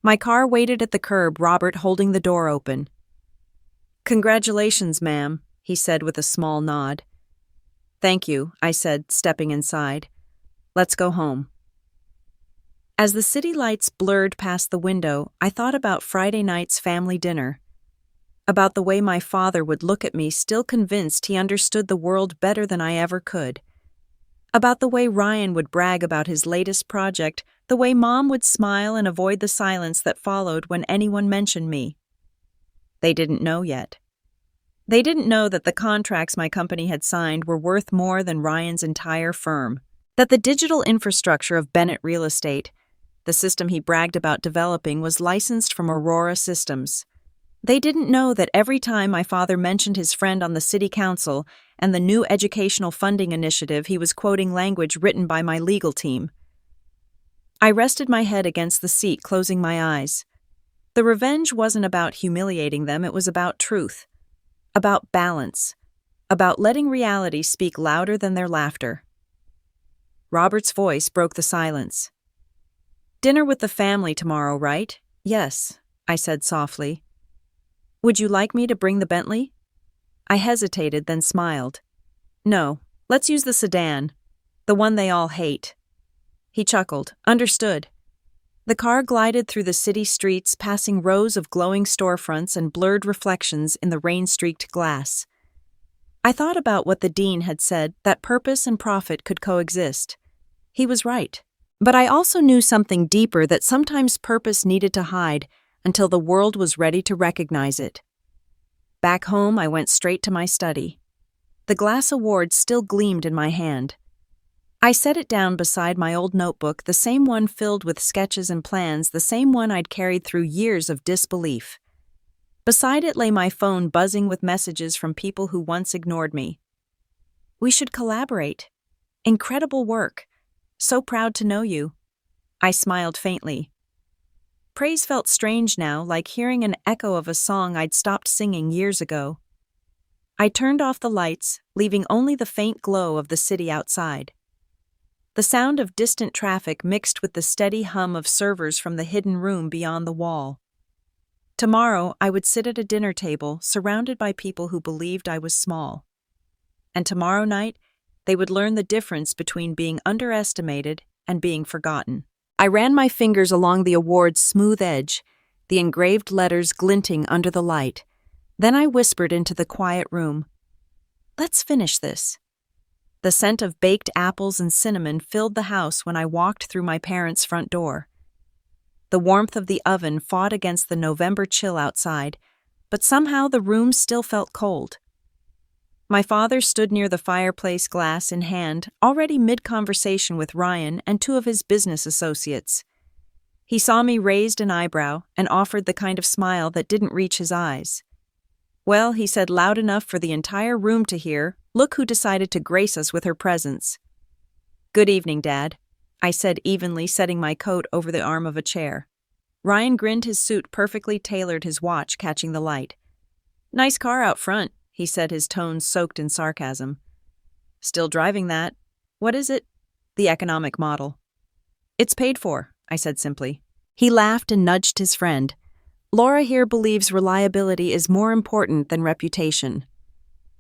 My car waited at the curb, Robert holding the door open. "Congratulations, ma'am," he said with a small nod. "Thank you," I said, stepping inside. "Let's go home." As the city lights blurred past the window, I thought about Friday night's family dinner. About the way my father would look at me, still convinced he understood the world better than I ever could. About the way Ryan would brag about his latest project, the way Mom would smile and avoid the silence that followed when anyone mentioned me. They didn't know yet. They didn't know that the contracts my company had signed were worth more than Ryan's entire firm, that the digital infrastructure of Bennett Real Estate, the system he bragged about developing, was licensed from Aurora Systems. They didn't know that every time my father mentioned his friend on the city council and the new educational funding initiative, he was quoting language written by my legal team. I rested my head against the seat, closing my eyes. The revenge wasn't about humiliating them, it was about truth, about balance, about letting reality speak louder than their laughter. Robert's voice broke the silence. "Dinner with the family tomorrow, right?" "Yes," I said softly. "Would you like me to bring the Bentley?" I hesitated, then smiled. "No, let's use the sedan, the one they all hate." He chuckled. "Understood." The car glided through the city streets, passing rows of glowing storefronts and blurred reflections in the rain-streaked glass. I thought about what the dean had said, that purpose and profit could coexist. He was right. But I also knew something deeper, that sometimes purpose needed to hide until the world was ready to recognize it. Back home, I went straight to my study. The glass award still gleamed in my hand. I set it down beside my old notebook, the same one filled with sketches and plans, the same one I'd carried through years of disbelief. Beside it lay my phone, buzzing with messages from people who once ignored me. "We should collaborate. Incredible work. So proud to know you." I smiled faintly. Praise felt strange now, like hearing an echo of a song I'd stopped singing years ago. I turned off the lights, leaving only the faint glow of the city outside. The sound of distant traffic mixed with the steady hum of servers from the hidden room beyond the wall. Tomorrow, I would sit at a dinner table, surrounded by people who believed I was small. And tomorrow night, they would learn the difference between being underestimated and being forgotten. I ran my fingers along the award's smooth edge, the engraved letters glinting under the light. Then I whispered into the quiet room, "Let's finish this." The scent of baked apples and cinnamon filled the house when I walked through my parents' front door. The warmth of the oven fought against the November chill outside, but somehow the room still felt cold. My father stood near the fireplace, glass in hand, already mid-conversation with Ryan and two of his business associates. He saw me, raised an eyebrow, and offered the kind of smile that didn't reach his eyes. "Well," he said loud enough for the entire room to hear, "look who decided to grace us with her presence." "Good evening, Dad," I said evenly, setting my coat over the arm of a chair. Ryan grinned, his suit perfectly tailored, his watch catching the light. "Nice car out front," he said, his tones soaked in sarcasm. "Still driving that. What is it?" "The economic model." "It's paid for," I said simply. He laughed and nudged his friend. Laura here believes reliability is more important than reputation.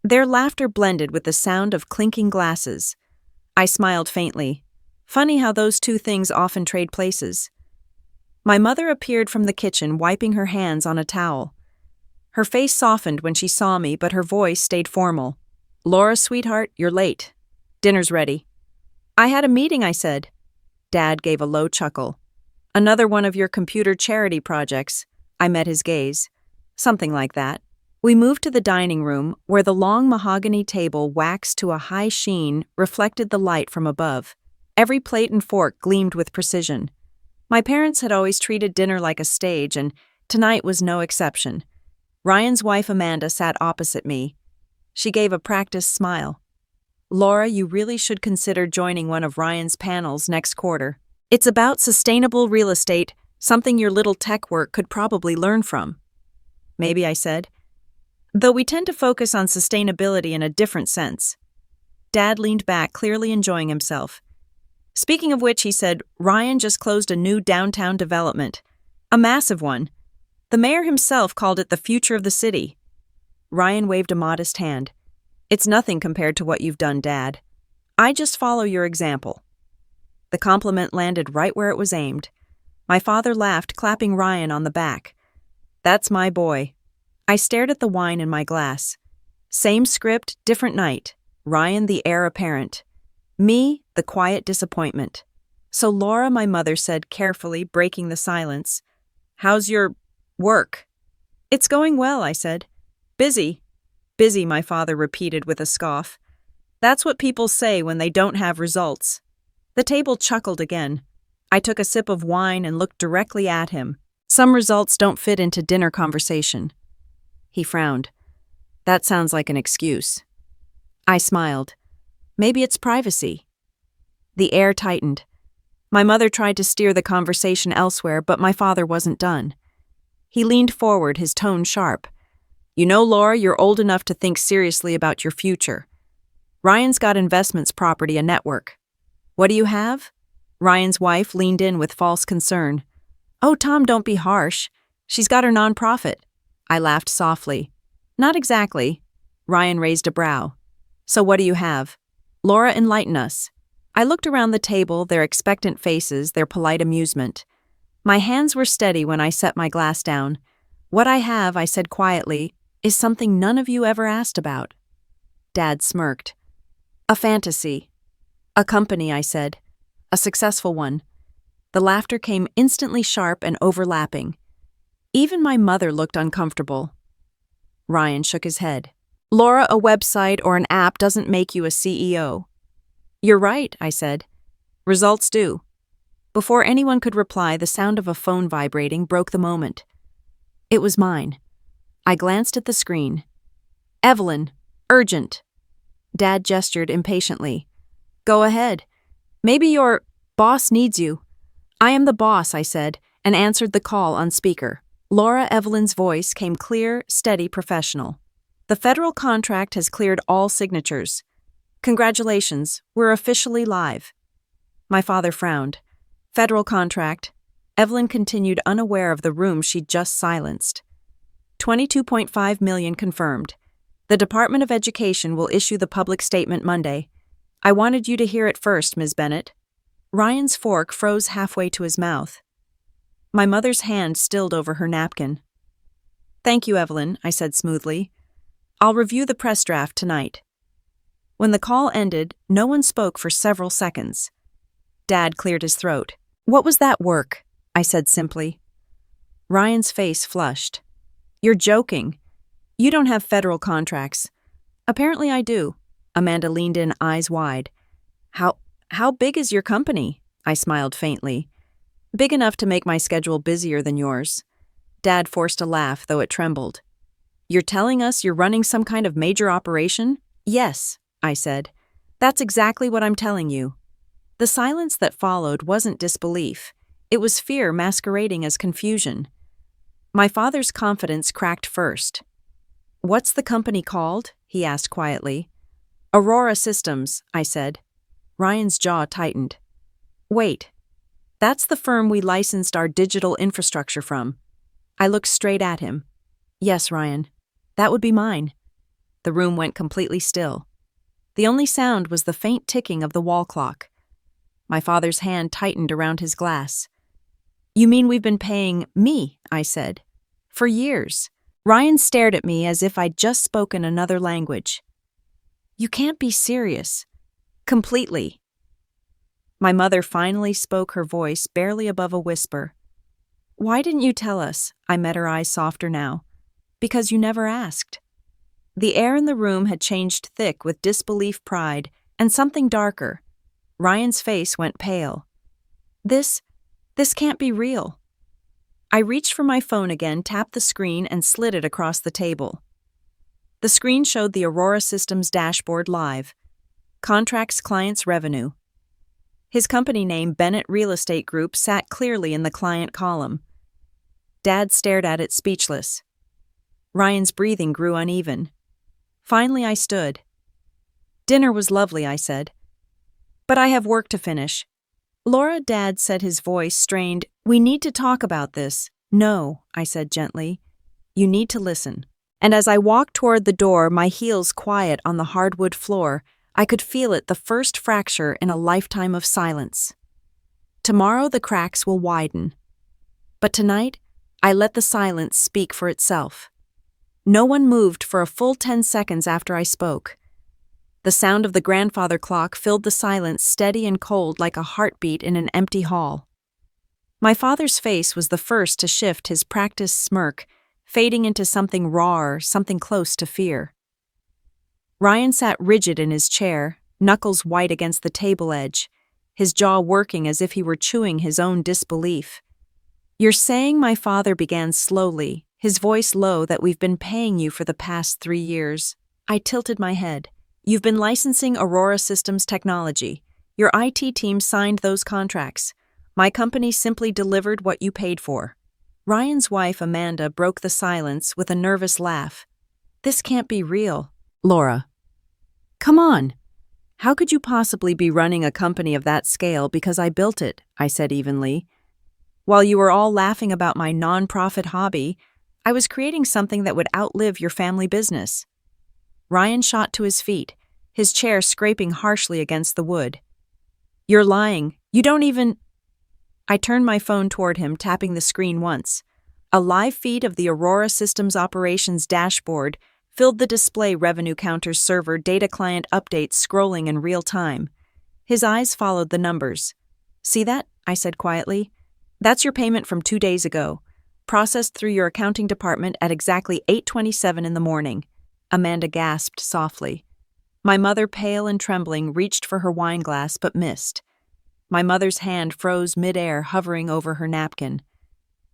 Their laughter blended with the sound of clinking glasses. I smiled faintly. Funny how those two things often trade places. My mother appeared from the kitchen, wiping her hands on a towel. Her face softened when she saw me, but her voice stayed formal. "Laura, sweetheart, you're late. Dinner's ready." "I had a meeting," I said. Dad gave a low chuckle. "Another one of your computer charity projects." I met his gaze. "Something like that." We moved to the dining room, where the long mahogany table waxed to a high sheen reflected the light from above. Every plate and fork gleamed with precision. My parents had always treated dinner like a stage, and tonight was no exception. Ryan's wife Amanda sat opposite me. She gave a practiced smile. "Laura, you really should consider joining one of Ryan's panels next quarter. It's about sustainable real estate, something your little tech work could probably learn from." "Maybe," I said. "Though we tend to focus on sustainability in a different sense." Dad leaned back, clearly enjoying himself. "Speaking of which," he said, "Ryan just closed a new downtown development. A massive one. The mayor himself called it the future of the city." Ryan waved a modest hand. "It's nothing compared to what you've done, Dad. I just follow your example." The compliment landed right where it was aimed. My father laughed, clapping Ryan on the back. "That's my boy." I stared at the wine in my glass. Same script, different night. Ryan the heir apparent. Me, the quiet disappointment. "So Laura," my mother said carefully, breaking the silence, "how's your work?" "It's going well," I said. "Busy." "Busy," my father repeated with a scoff. "That's what people say when they don't have results." The table chuckled again. I took a sip of wine and looked directly at him. "Some results don't fit into dinner conversation." He frowned. "That sounds like an excuse." I smiled. "Maybe it's privacy." The air tightened. My mother tried to steer the conversation elsewhere, but my father wasn't done. He leaned forward, his tone sharp. "You know, Laura, you're old enough to think seriously about your future. Ryan's got investments, property, a network." "What do you have?" Ryan's wife leaned in with false concern. "Oh, Tom, don't be harsh. She's got her nonprofit." I laughed softly. "Not exactly." Ryan raised a brow. "So what do you have?" "Laura, enlighten us." I looked around the table, their expectant faces, their polite amusement. My hands were steady when I set my glass down. "What I have," I said quietly, "is something none of you ever asked about." Dad smirked. "A fantasy." "A company," I said. "A successful one." The laughter came instantly sharp and overlapping. Even my mother looked uncomfortable. Ryan shook his head. "Laura, a website or an app doesn't make you a CEO." "You're right," I said. "Results do." Before anyone could reply, the sound of a phone vibrating broke the moment. It was mine. I glanced at the screen. "Evelyn, urgent." Dad gestured impatiently. "Go ahead. Maybe your boss needs you." "I am the boss," I said, and answered the call on speaker. Laura Evelyn's voice came clear, steady, professional. "The federal contract has cleared all signatures. Congratulations, we're officially live." My father frowned. "Federal contract." Evelyn continued, unaware of the room she'd just silenced. $22.5 million confirmed. The Department of Education will issue the public statement Monday. I wanted you to hear it first, Ms. Bennett." Ryan's fork froze halfway to his mouth. My mother's hand stilled over her napkin. "Thank you, Evelyn," I said smoothly. "I'll review the press draft tonight." When the call ended, no one spoke for several seconds. Dad cleared his throat. "What was that work?" I said simply. Ryan's face flushed. "You're joking. You don't have federal contracts." "Apparently I do." Amanda leaned in, eyes wide. How big is your company?" I smiled faintly. "Big enough to make my schedule busier than yours." Dad forced a laugh, though it trembled. "You're telling us you're running some kind of major operation?" "Yes," I said. "That's exactly what I'm telling you." The silence that followed wasn't disbelief. It was fear masquerading as confusion. My father's confidence cracked first. "What's the company called?" he asked quietly. "Aurora Systems," I said. Ryan's jaw tightened. "Wait. That's the firm we licensed our digital infrastructure from." I looked straight at him. Yes, Ryan. That would be mine. The room went completely still. The only sound was the faint ticking of the wall clock. My father's hand tightened around his glass. You mean we've been paying me, I said. For years. Ryan stared at me as if I'd just spoken another language. You can't be serious. Completely. My mother finally spoke, her voice barely above a whisper. Why didn't you tell us? I met her eyes softer now. Because you never asked. The air in the room had changed thick with disbelief, pride, and something darker. Ryan's face went pale. This can't be real. I reached for my phone again, tapped the screen, and slid it across the table. The screen showed the Aurora Systems dashboard live. Contracts, clients, revenue. His company name, Bennett Real Estate Group, sat clearly in the client column. Dad stared at it, speechless. Ryan's breathing grew uneven. Finally, I stood. Dinner was lovely, I said. But I have work to finish. Laura, Dad said, his voice strained. We need to talk about this. No, I said gently. You need to listen. And as I walked toward the door, my heels quiet on the hardwood floor, I could feel it, the first fracture in a lifetime of silence. Tomorrow the cracks will widen. But tonight, I let the silence speak for itself. No one moved for a full 10 seconds after I spoke. The sound of the grandfather clock filled the silence, steady and cold like a heartbeat in an empty hall. My father's face was the first to shift, his practiced smirk, fading into something rawer, something close to fear. Ryan sat rigid in his chair, knuckles white against the table edge, his jaw working as if he were chewing his own disbelief. You're saying, my father began slowly, his voice low, that we've been paying you for the past 3 years. I tilted my head. You've been licensing Aurora Systems technology. Your IT team signed those contracts. My company simply delivered what you paid for. Ryan's wife, Amanda, broke the silence with a nervous laugh. This can't be real. Laura. Come on. How could you possibly be running a company of that scale because I built it? I said evenly. While you were all laughing about my non-profit hobby, I was creating something that would outlive your family business. Ryan shot to his feet, his chair scraping harshly against the wood. You're lying. You don't even... I turned my phone toward him, tapping the screen once. A live feed of the Aurora Systems operations dashboard filled the display, revenue counters, server, data client updates scrolling in real time. His eyes followed the numbers. See that? I said quietly. That's your payment from 2 days ago, processed through your accounting department at exactly 8:27 in the morning. Amanda gasped softly. My mother, pale and trembling, reached for her wine glass but missed. My mother's hand froze midair, hovering over her napkin.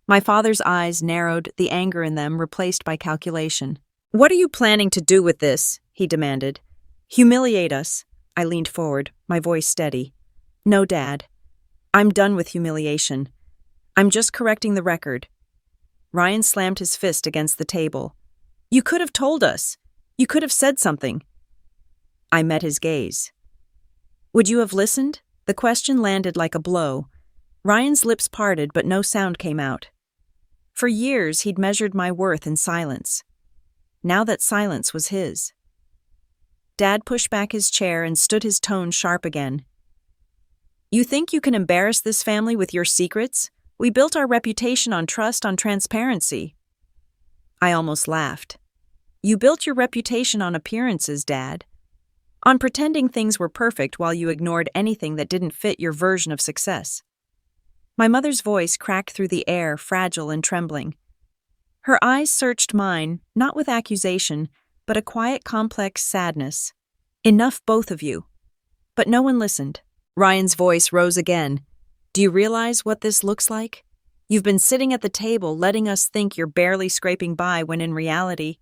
My father's eyes narrowed, the anger in them replaced by calculation. What are you planning to do with this? He demanded. Humiliate us. I leaned forward, my voice steady. No, Dad. I'm done with humiliation. I'm just correcting the record. Ryan slammed his fist against the table. You could have told us. You could have said something. I met his gaze. Would you have listened? The question landed like a blow. Ryan's lips parted, but no sound came out. For years, he'd measured my worth in silence. Now that silence was his. Dad pushed back his chair and stood, his tone sharp again. You think you can embarrass this family with your secrets? We built our reputation on trust, on transparency. I almost laughed. You built your reputation on appearances, Dad. On pretending things were perfect while you ignored anything that didn't fit your version of success. My mother's voice cracked through the air, fragile and trembling. Her eyes searched mine, not with accusation, but a quiet, complex sadness. Enough, both of you. But no one listened. Ryan's voice rose again. Do you realize what this looks like? You've been sitting at the table letting us think you're barely scraping by when in reality,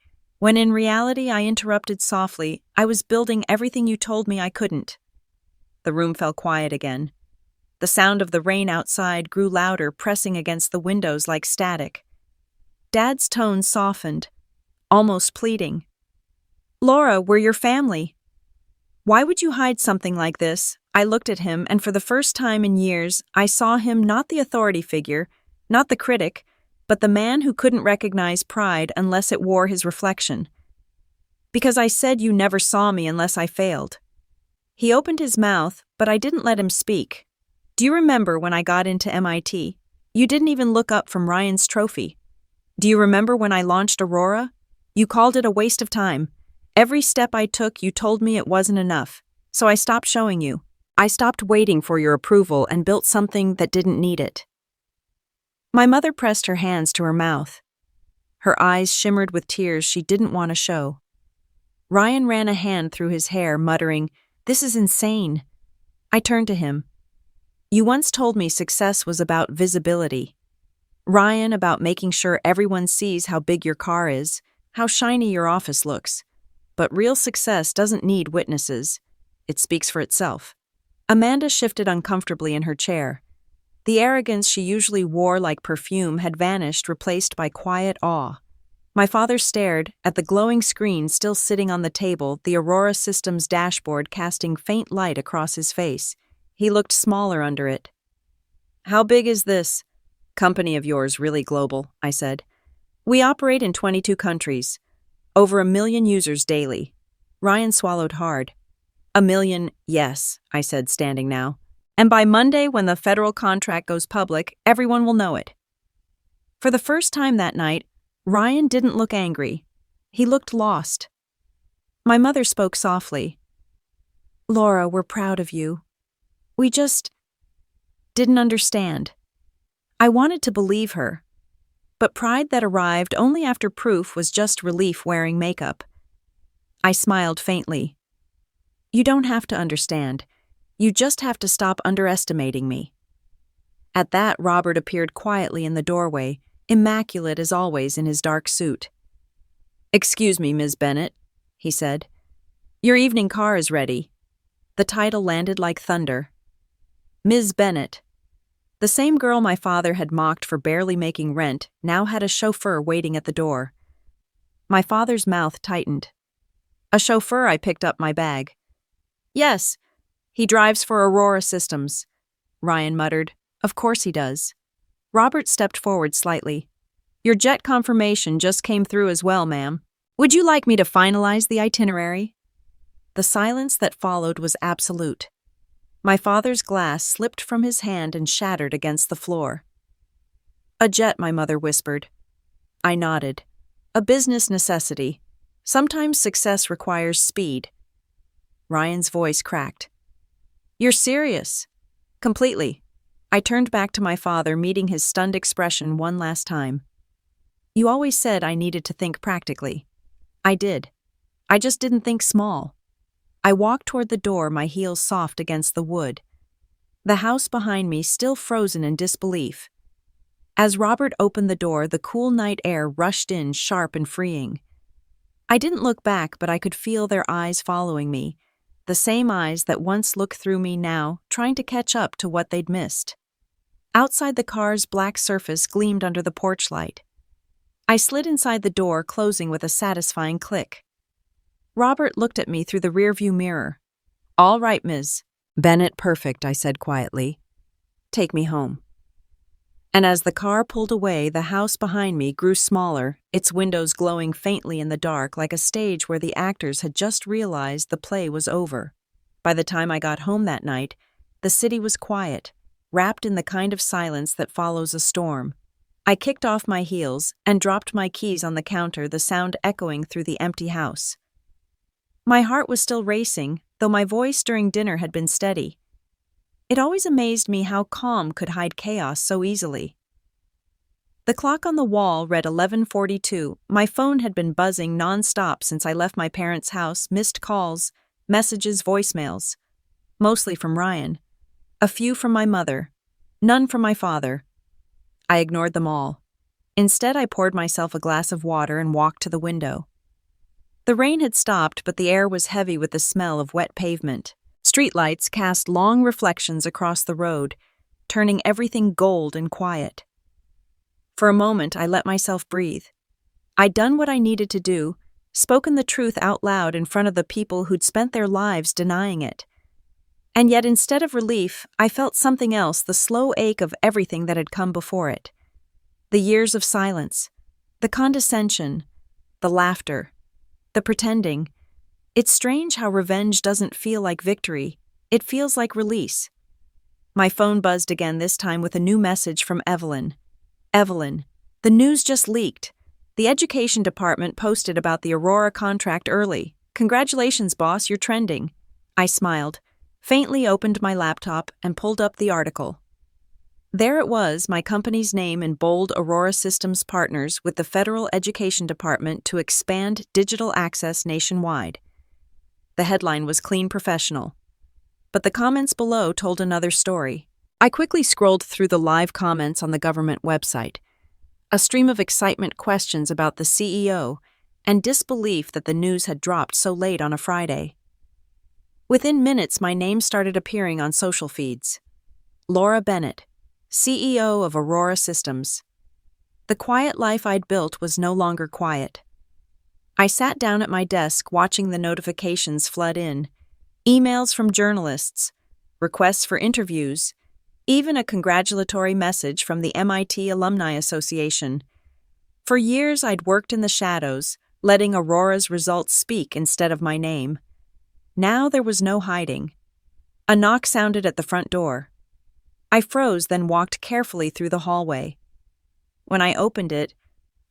I interrupted softly, I was building everything you told me I couldn't. The room fell quiet again. The sound of the rain outside grew louder, pressing against the windows like static. Dad's tone softened, almost pleading. Laura, we're your family. Why would you hide something like this? I looked at him, and for the first time in years, I saw him not the authority figure, not the critic, but the man who couldn't recognize pride unless it wore his reflection. Because I said you never saw me unless I failed. He opened his mouth, but I didn't let him speak. Do you remember when I got into MIT? You didn't even look up from Ryan's trophy. Do you remember when I launched Aurora? You called it a waste of time. Every step I took, you told me it wasn't enough. So I stopped showing you. I stopped waiting for your approval and built something that didn't need it. My mother pressed her hands to her mouth. Her eyes shimmered with tears she didn't want to show. Ryan ran a hand through his hair, muttering, "This is insane." I turned to him. You once told me success was about visibility. Ryan, about making sure everyone sees how big your car is, how shiny your office looks. But real success doesn't need witnesses. It speaks for itself. Amanda shifted uncomfortably in her chair. The arrogance she usually wore like perfume had vanished, replaced by quiet awe. My father stared at the glowing screen still sitting on the table, the Aurora Systems dashboard casting faint light across his face. He looked smaller under it. How big is this company of yours really global? I said. We operate in 22 countries. Over 1 million users daily. Ryan swallowed hard. 1 million, yes, I said, standing now. And by Monday, when the federal contract goes public, everyone will know it. For the first time that night, Ryan didn't look angry. He looked lost. My mother spoke softly. Laura, we're proud of you. We just didn't understand. I wanted to believe her. But pride that arrived only after proof was just relief wearing makeup. I smiled faintly. You don't have to understand. You just have to stop underestimating me. At that, Robert appeared quietly in the doorway, immaculate as always in his dark suit. Excuse me, Ms. Bennett, he said. Your evening car is ready. The title landed like thunder. Ms. Bennett. The same girl my father had mocked for barely making rent now had a chauffeur waiting at the door. My father's mouth tightened. A chauffeur, I picked up my bag. Yes, he drives for Aurora Systems, Ryan muttered. Of course he does. Robert stepped forward slightly. Your jet confirmation just came through as well, ma'am. Would you like me to finalize the itinerary? The silence that followed was absolute. My father's glass slipped from his hand and shattered against the floor. A jet, my mother whispered. I nodded. A business necessity. Sometimes success requires speed. Ryan's voice cracked. You're serious? Completely. I turned back to my father, meeting his stunned expression one last time. You always said I needed to think practically. I did. I just didn't think small. I walked toward the door, my heels soft against the wood. The house behind me still frozen in disbelief. As Robert opened the door, the cool night air rushed in, sharp and freeing. I didn't look back, but I could feel their eyes following me, the same eyes that once looked through me now, trying to catch up to what they'd missed. Outside, the car's black surface gleamed under the porch light. I slid inside the door, closing with a satisfying click. Robert looked at me through the rearview mirror. All right, Ms. Bennett, perfect, I said quietly. Take me home. And as the car pulled away, the house behind me grew smaller, its windows glowing faintly in the dark like a stage where the actors had just realized the play was over. By the time I got home that night, the city was quiet, wrapped in the kind of silence that follows a storm. I kicked off my heels and dropped my keys on the counter, the sound echoing through the empty house. My heart was still racing, though my voice during dinner had been steady. It always amazed me how calm could hide chaos so easily. The clock on the wall read 11:42. My phone had been buzzing nonstop since I left my parents' house, missed calls, messages, voicemails. Mostly from Ryan. A few from my mother. None from my father. I ignored them all. Instead, I poured myself a glass of water and walked to the window. The rain had stopped, but the air was heavy with the smell of wet pavement. Streetlights cast long reflections across the road, turning everything gold and quiet. For a moment, I let myself breathe. I'd done what I needed to do, spoken the truth out loud in front of the people who'd spent their lives denying it. And yet, instead of relief, I felt something else, the slow ache of everything that had come before it. The years of silence, the condescension, the laughter, the pretending. It's strange how revenge doesn't feel like victory, it feels like release. My phone buzzed again, this time with a new message from Evelyn. Evelyn, the news just leaked. The education department posted about the Aurora contract early. Congratulations, boss, you're trending. I smiled, faintly opened my laptop, and pulled up the article. There it was, my company's name in bold: Aurora Systems partners with the Federal Education Department to expand digital access nationwide. The headline was clean professional. But the comments below told another story. I quickly scrolled through the live comments on the government website. A stream of excitement, questions about the CEO, and disbelief that the news had dropped so late on a Friday. Within minutes, my name started appearing on social feeds. Laura Bennett, CEO of Aurora Systems. The quiet life I'd built was no longer quiet. I sat down at my desk watching the notifications flood in. Emails from journalists, requests for interviews, even a congratulatory message from the MIT Alumni Association. For years, I'd worked in the shadows, letting Aurora's results speak instead of my name. Now there was no hiding. A knock sounded at the front door. I froze, then walked carefully through the hallway. When I opened it,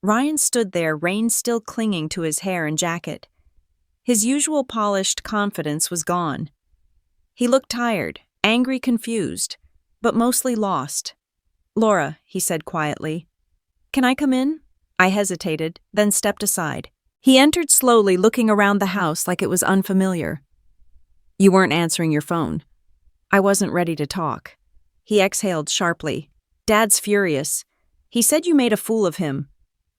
Ryan stood there, rein still clinging to his hair and jacket. His usual polished confidence was gone. He looked tired, angry, confused, but mostly lost. "Laura," he said quietly. "Can I come in?" I hesitated, then stepped aside. He entered slowly, looking around the house like it was unfamiliar. "You weren't answering your phone." I wasn't ready to talk. He exhaled sharply. "Dad's furious. He said you made a fool of him."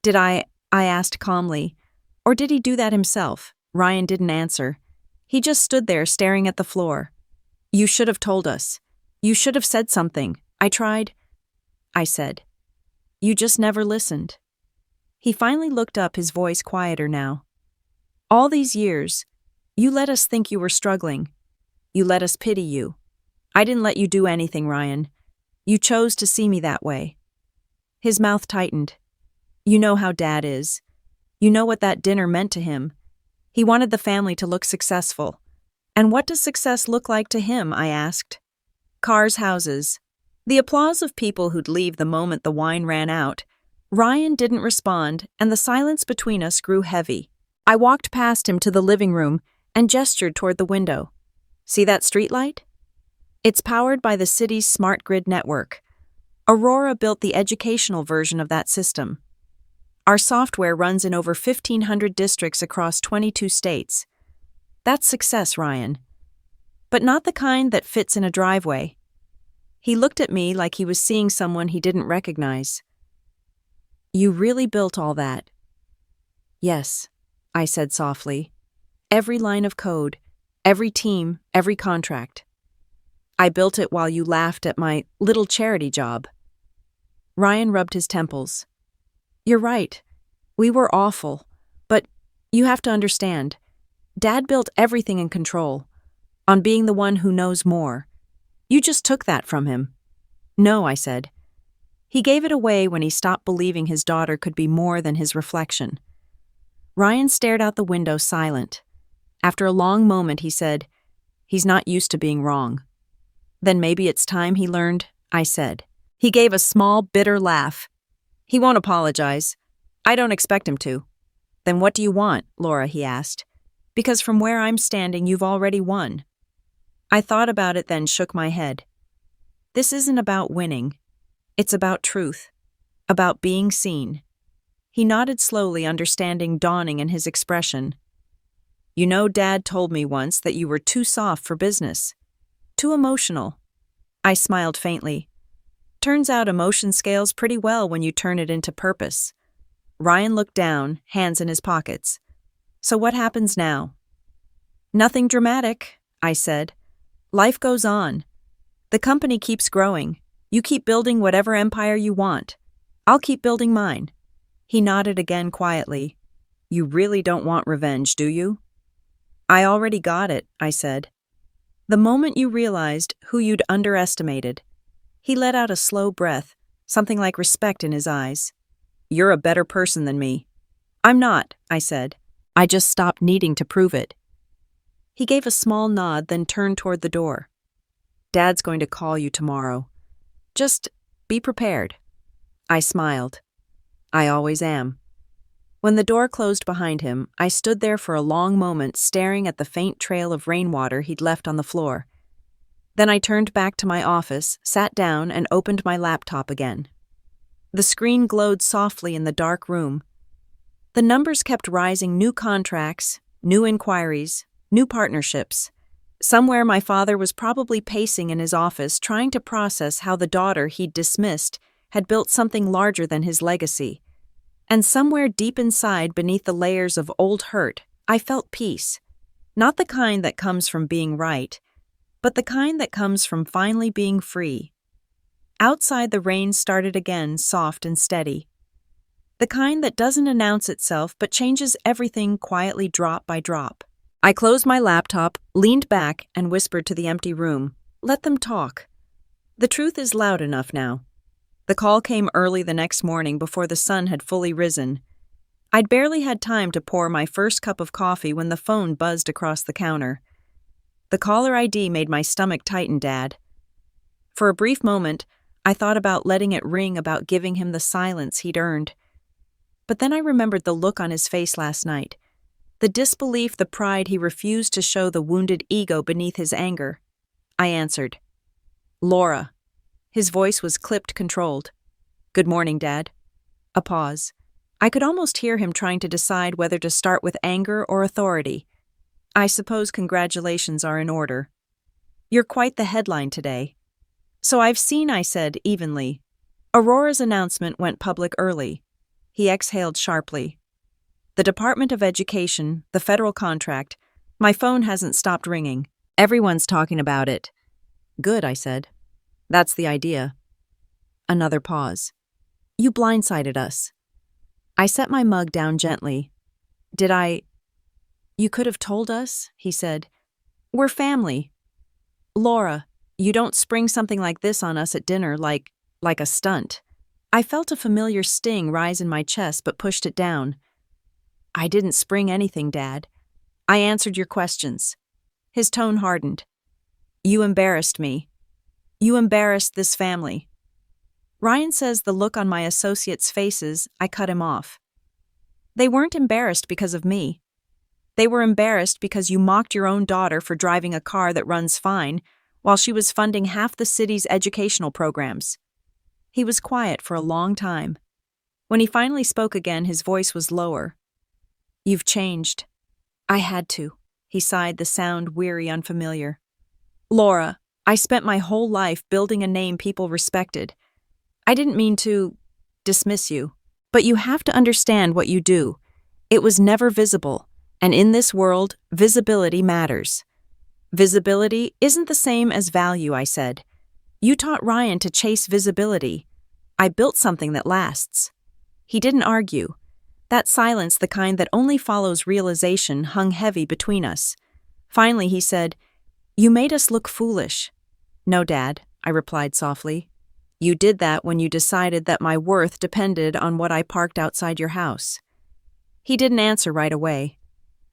"Did I asked calmly. "Or did he do that himself?" Ryan didn't answer. He just stood there staring at the floor. "You should have told us. You should have said something. I tried." I said. "You just never listened." He finally looked up, his voice quieter now. "All these years, you let us think you were struggling. You let us pity you. I didn't let you do anything, Ryan. You chose to see me that way." His mouth tightened. "You know how Dad is. You know what that dinner meant to him. He wanted the family to look successful. And what does success look like to him?" I asked. "Cars, houses. The applause of people who'd leave the moment the wine ran out." Ryan didn't respond, and the silence between us grew heavy. I walked past him to the living room and gestured toward the window. "See that streetlight? It's powered by the city's smart grid network. Aurora built the educational version of that system. Our software runs in over 1,500 districts across 22 states. That's success, Ryan. But not the kind that fits in a driveway." He looked at me like he was seeing someone he didn't recognize. "You really built all that?" "Yes," I said softly. "Every line of code, every team, every contract. I built it while you laughed at my little charity job." Ryan rubbed his temples. "You're right. We were awful. But you have to understand, Dad built everything in control, on being the one who knows more. You just took that from him." "No," I said. He gave it away when he stopped believing his daughter could be more than his reflection. Ryan stared out the window, silent. After a long moment, he said, "He's not used to being wrong." "Then maybe it's time he learned," I said. He gave a small, bitter laugh. "He won't apologize. I don't expect him to." "Then what do you want, Laura?" he asked. "Because from where I'm standing, you've already won." I thought about it, then shook my head. This isn't about winning. It's about truth. About being seen. He nodded slowly, understanding dawning in his expression. "You know, Dad told me once that you were too soft for business. Too emotional." I smiled faintly. "Turns out emotion scales pretty well when you turn it into purpose." Ryan looked down, hands in his pockets. "So what happens now?" "Nothing dramatic," I said. "Life goes on. The company keeps growing. You keep building whatever empire you want. I'll keep building mine." He nodded again quietly. "You really don't want revenge, do you?" "I already got it," I said. "The moment you realized who you'd underestimated." He let out a slow breath, something like respect in his eyes. "You're a better person than me." "I'm not," I said. "I just stopped needing to prove it." He gave a small nod, then turned toward the door. "Dad's going to call you tomorrow. Just be prepared." I smiled. I always am. When the door closed behind him, I stood there for a long moment staring at the faint trail of rainwater he'd left on the floor. Then I turned back to my office, sat down, and opened my laptop again. The screen glowed softly in the dark room. The numbers kept rising: new contracts, new inquiries, new partnerships. Somewhere my father was probably pacing in his office trying to process how the daughter he'd dismissed had built something larger than his legacy. And somewhere deep inside, beneath the layers of old hurt, I felt peace. Not the kind that comes from being right, but the kind that comes from finally being free. Outside, the rain started again, soft and steady. The kind that doesn't announce itself but changes everything quietly, drop by drop. I closed my laptop, leaned back, and whispered to the empty room, "Let them talk. The truth is loud enough now." The call came early the next morning before the sun had fully risen. I'd barely had time to pour my first cup of coffee when the phone buzzed across the counter. The caller ID made my stomach tighten, Dad. For a brief moment, I thought about letting it ring, about giving him the silence he'd earned. But then I remembered the look on his face last night, the disbelief, the pride he refused to show, the wounded ego beneath his anger. I answered. "Laura." His voice was clipped, controlled. "Good morning, Dad." A pause. I could almost hear him trying to decide whether to start with anger or authority. "I suppose congratulations are in order. You're quite the headline today." "So I've seen," I said evenly. "Aurora's announcement went public early." He exhaled sharply. "The Department of Education, the federal contract. My phone hasn't stopped ringing. Everyone's talking about it." "Good," I said. "That's the idea." Another pause. "You blindsided us." I set my mug down gently. "Did I?" "You could have told us," he said. "We're family. Laura, you don't spring something like this on us at dinner like a stunt." I felt a familiar sting rise in my chest but pushed it down. "I didn't spring anything, Dad. I answered your questions." His tone hardened. "You embarrassed me. You embarrassed this family." Ryan says the look on my associates' faces, I cut him off. "They weren't embarrassed because of me. They were embarrassed because you mocked your own daughter for driving a car that runs fine while she was funding half the city's educational programs." He was quiet for a long time. When he finally spoke again, his voice was lower. "You've changed." "I had to." He sighed, the sound weary, unfamiliar. "Laura, I spent my whole life building a name people respected. I didn't mean to dismiss you, but you have to understand what you do. It was never visible, and in this world, visibility matters." "Visibility isn't the same as value," I said. "You taught Ryan to chase visibility. I built something that lasts." He didn't argue. That silence, the kind that only follows realization, hung heavy between us. Finally, he said, "You made us look foolish." "No, Dad," I replied softly. "You did that when you decided that my worth depended on what I parked outside your house." He didn't answer right away.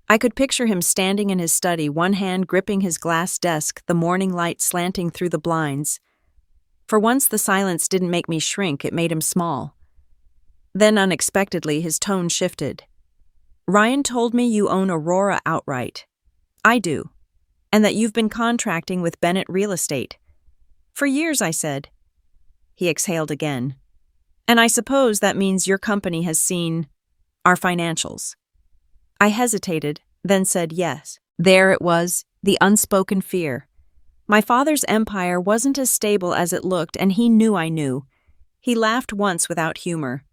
I could picture him standing in his study, one hand gripping his glass desk, the morning light slanting through the blinds. For once, the silence didn't make me shrink, it made him small. Then, unexpectedly, his tone shifted. "Ryan told me you own Aurora outright." "I do. And that you've been contracting with Bennett Real Estate." "For years," I said. He exhaled again. "And I suppose that means your company has seen our financials." I hesitated, then said yes. There it was, the unspoken fear. My father's empire wasn't as stable as it looked, and he knew I knew. He laughed once without humor.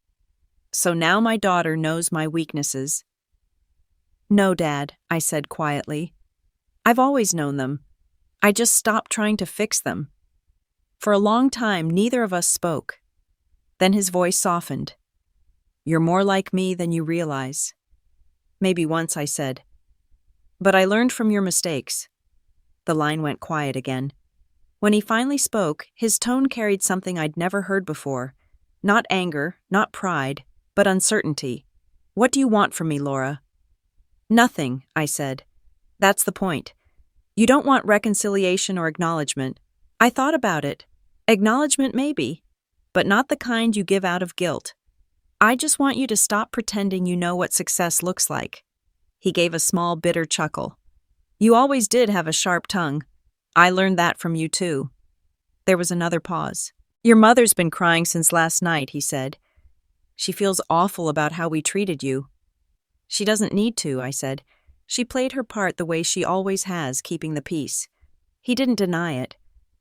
"So now my daughter knows my weaknesses." "No, Dad," I said quietly. "I've always known them. I just stopped trying to fix them." For a long time, neither of us spoke. Then his voice softened. "You're more like me than you realize." "Maybe once," I said. "But I learned from your mistakes." The line went quiet again. When he finally spoke, his tone carried something I'd never heard before, Not anger, not pride, but uncertainty. What do you want from me, Laura? Nothing, I said. That's the point. You don't want reconciliation or acknowledgement. I thought about it. Acknowledgement maybe, but not the kind you give out of guilt. I just want you to stop pretending you know what success looks like. He gave a small, bitter chuckle. You always did have a sharp tongue. I learned that from you too. There was another pause. Your mother's been crying since last night, he said. She feels awful about how we treated you. She doesn't need to, I said. She played her part the way she always has, keeping the peace. He didn't deny it.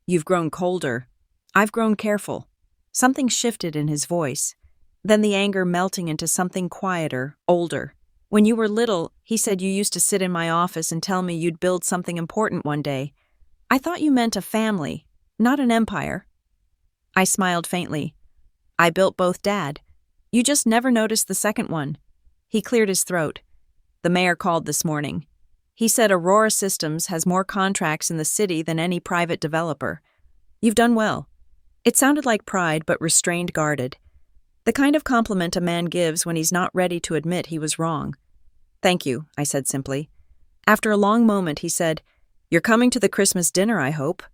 You've grown colder. I've grown careful. Something shifted in his voice. Then the anger melting into something quieter, older. When you were little, he said you used to sit in my office and tell me you'd build something important one day. I thought you meant a family, not an empire. I smiled faintly. I built both, Dad. You just never noticed the second one. He cleared his throat. The mayor called this morning. He said Aurora Systems has more contracts in the city than any private developer. You've done well. It sounded like pride, but restrained, guarded. The kind of compliment a man gives when he's not ready to admit he was wrong. Thank you, I said simply. After a long moment, he said, You're coming to the Christmas dinner, I hope.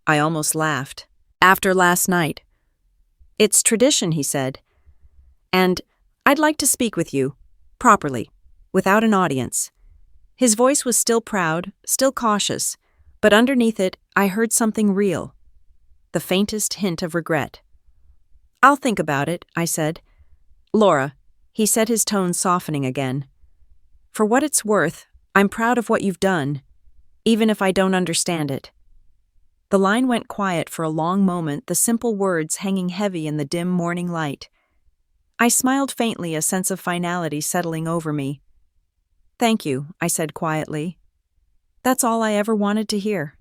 I almost laughed. After last night. It's tradition, he said. And I'd like to speak with you, properly, without an audience. His voice was still proud, still cautious, but underneath it, I heard something real. The faintest hint of regret. I'll think about it, I said. Laura, he said, his tone softening again. For what it's worth, I'm proud of what you've done, even if I don't understand it. The line went quiet for a long moment, the simple words hanging heavy in the dim morning light. I smiled faintly, a sense of finality settling over me. Thank you, I said quietly. That's all I ever wanted to hear.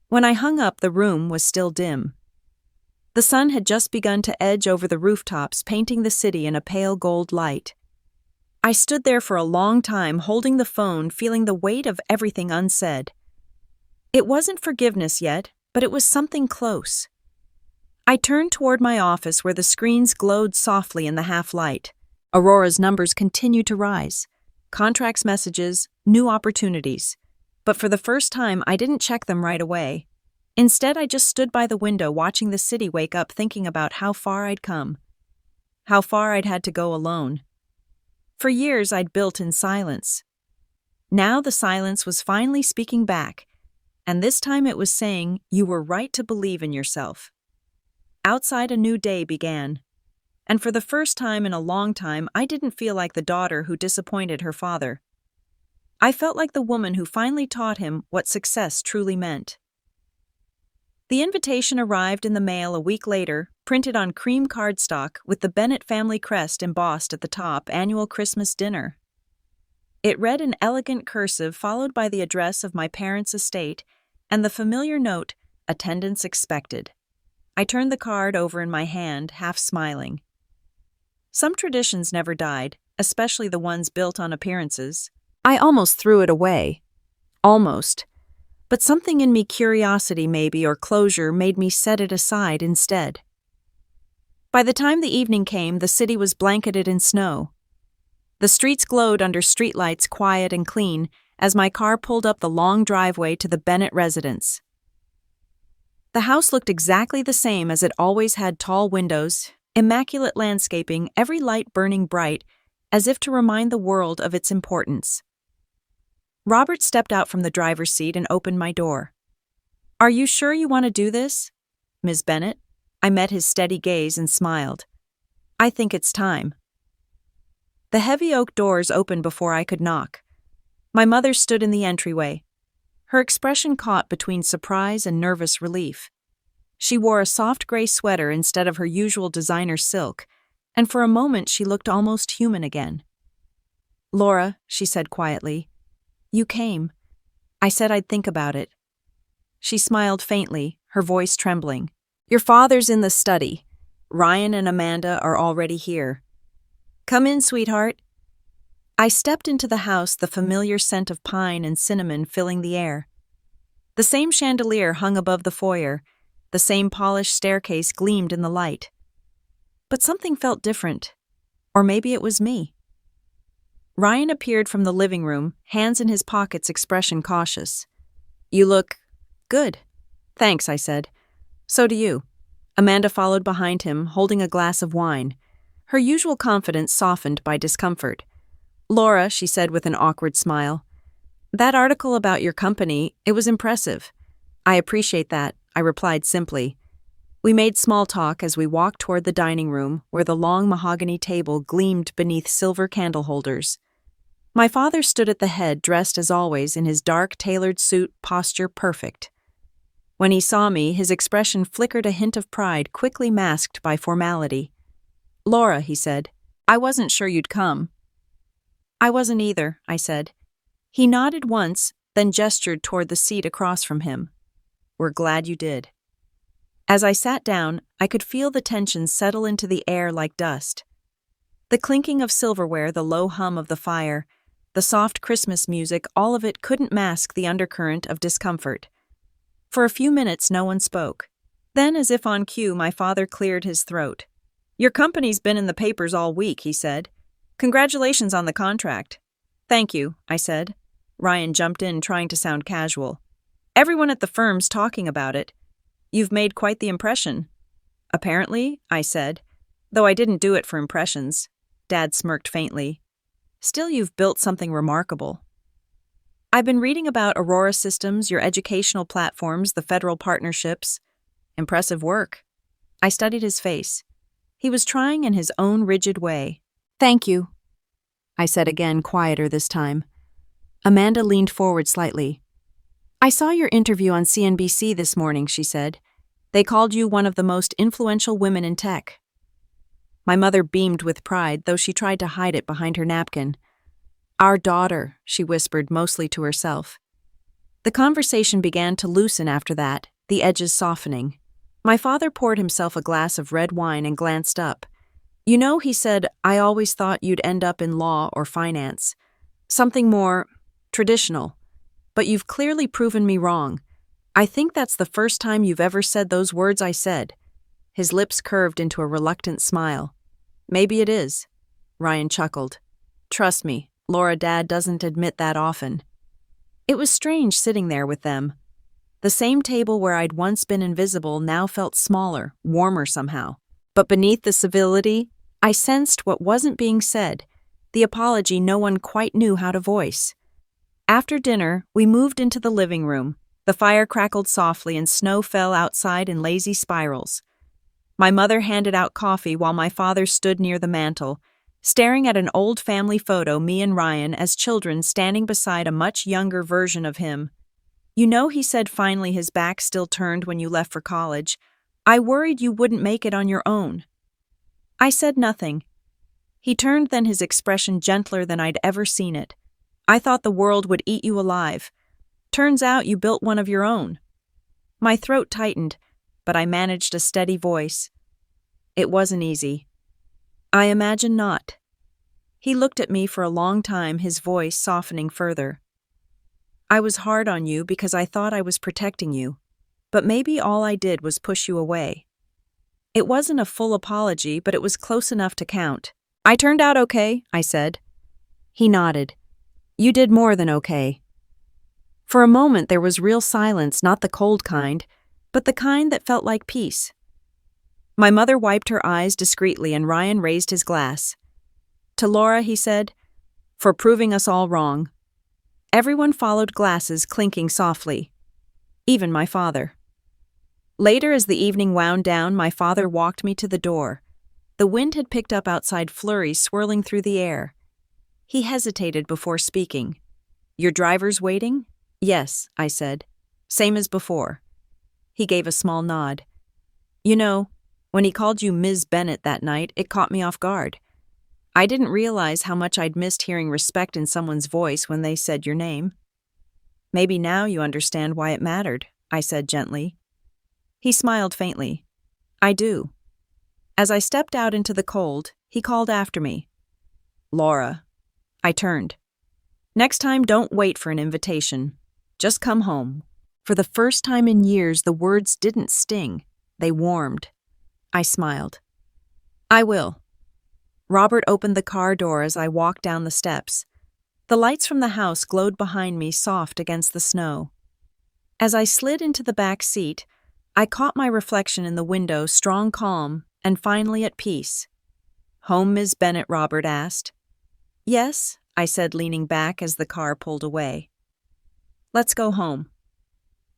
When I hung up, the room was still dim. The sun had just begun to edge over the rooftops, painting the city in a pale gold light. I stood there for a long time, holding the phone, feeling the weight of everything unsaid. It wasn't forgiveness yet, but it was something close. I turned toward my office where the screens glowed softly in the half-light. Aurora's numbers continued to rise. Contracts, messages, new opportunities. But for the first time, I didn't check them right away. Instead, I just stood by the window watching the city wake up, thinking about how far I'd come. How far I'd had to go alone. For years, I'd built in silence. Now the silence was finally speaking back, and this time it was saying, you were right to believe in yourself. Outside, a new day began. And for the first time in a long time, I didn't feel like the daughter who disappointed her father. I felt like the woman who finally taught him what success truly meant. The invitation arrived in the mail a week later, printed on cream cardstock with the Bennett family crest embossed at the top, annual Christmas dinner. It read in elegant cursive, followed by the address of my parents' estate and the familiar note, attendance expected. I turned the card over in my hand, half smiling. Some traditions never died, especially the ones built on appearances. I almost threw it away. Almost. But something in me, curiosity maybe, or closure, made me set it aside instead. By the time the evening came, the city was blanketed in snow. The streets glowed under streetlights, quiet and clean, as my car pulled up the long driveway to the Bennett residence. The house looked exactly the same as it always had, tall windows, immaculate landscaping, every light burning bright, as if to remind the world of its importance. Robert stepped out from the driver's seat and opened my door. Are you sure you want to do this, Ms. Bennett? I met his steady gaze and smiled. I think it's time. The heavy oak doors opened before I could knock. My mother stood in the entryway. Her expression caught between surprise and nervous relief. She wore a soft gray sweater instead of her usual designer silk, and for a moment she looked almost human again. Laura, she said quietly, you came. I said I'd think about it. She smiled faintly, her voice trembling. Your father's in the study. Ryan and Amanda are already here. Come in, sweetheart. I stepped into the house, the familiar scent of pine and cinnamon filling the air. The same chandelier hung above the foyer. The same polished staircase gleamed in the light. But something felt different. Or maybe it was me. Ryan appeared from the living room, hands in his pockets, expression cautious. "You look good." "Thanks," I said. "So do you." Amanda followed behind him, holding a glass of wine, her usual confidence softened by discomfort. "Laura," she said with an awkward smile, "that article about your company, it was impressive." "I appreciate that," I replied simply. We made small talk as we walked toward the dining room, where the long mahogany table gleamed beneath silver candle holders. My father stood at the head, dressed as always in his dark tailored suit, posture perfect. When he saw me, his expression flickered a hint of pride, quickly masked by formality. "Laura," he said, "I wasn't sure you'd come." "I wasn't either," I said. He nodded once, then gestured toward the seat across from him. "We're glad you did." As I sat down, I could feel the tension settle into the air like dust. The clinking of silverware, the low hum of the fire, the soft Christmas music, all of it couldn't mask the undercurrent of discomfort. For a few minutes, no one spoke. Then, as if on cue, my father cleared his throat. "Your company's been in the papers all week," he said. "Congratulations on the contract." "Thank you," I said. Ryan jumped in, trying to sound casual. "Everyone at the firm's talking about it. You've made quite the impression." "Apparently," I said, though I didn't do it for impressions. Dad smirked faintly. "Still, you've built something remarkable." "I've been reading about Aurora Systems, your educational platforms, the federal partnerships." "Impressive work." I studied his face. He was trying in his own rigid way. "Thank you," I said again, quieter this time. Amanda leaned forward slightly. "I saw your interview on CNBC this morning," she said. "They called you one of the most influential women in tech." My mother beamed with pride, though she tried to hide it behind her napkin. "Our daughter," she whispered, mostly to herself. The conversation began to loosen after that, the edges softening. My father poured himself a glass of red wine and glanced up. "You know," he said, "I always thought you'd end up in law or finance. Something more traditional. But you've clearly proven me wrong. I think that's the first time you've ever said those words I said." His lips curved into a reluctant smile. "Maybe it is." Ryan chuckled. "Trust me, Laura, Dad doesn't admit that often." It was strange sitting there with them. The same table where I'd once been invisible now felt smaller, warmer somehow. But beneath the civility, I sensed what wasn't being said, the apology no one quite knew how to voice. After dinner, we moved into the living room. The fire crackled softly and snow fell outside in lazy spirals. My mother handed out coffee while my father stood near the mantel, staring at an old family photo, me and Ryan as children standing beside a much younger version of him. "You know," he said finally, his back still turned when you left for college, "I worried you wouldn't make it on your own." I said nothing. He turned, then, his expression gentler than I'd ever seen it. "I thought the world would eat you alive. Turns out you built one of your own." My throat tightened, but I managed a steady voice. "It wasn't easy." "I imagine not." He looked at me for a long time, his voice softening further. "I was hard on you because I thought I was protecting you, but maybe all I did was push you away." It wasn't a full apology, but it was close enough to count. "I turned out okay," I said. He nodded. "You did more than okay." For a moment there was real silence, not the cold kind, but the kind that felt like peace. My mother wiped her eyes discreetly and Ryan raised his glass. "To Laura," he said, "for proving us all wrong." Everyone followed, glasses clinking softly. Even my father. Later, as the evening wound down, my father walked me to the door. The wind had picked up outside, flurries swirling through the air. He hesitated before speaking. "Your driver's waiting?" "Yes," I said. "Same as before." He gave a small nod. "You know, when he called you Ms. Bennett that night, it caught me off guard. I didn't realize how much I'd missed hearing respect in someone's voice when they said your name." "Maybe now you understand why it mattered," I said gently. He smiled faintly. "I do." As I stepped out into the cold, he called after me. "Laura." I turned. "Next time, don't wait for an invitation. Just come home." For the first time in years, the words didn't sting. They warmed. I smiled. I will. Robert opened the car door as I walked down the steps. The lights from the house glowed behind me, soft against the snow. As I slid into the back seat, I caught my reflection in the window, strong, calm, and finally at peace. "Home, Ms. Bennett?" Robert asked. "Yes," I said, leaning back as the car pulled away. "Let's go home."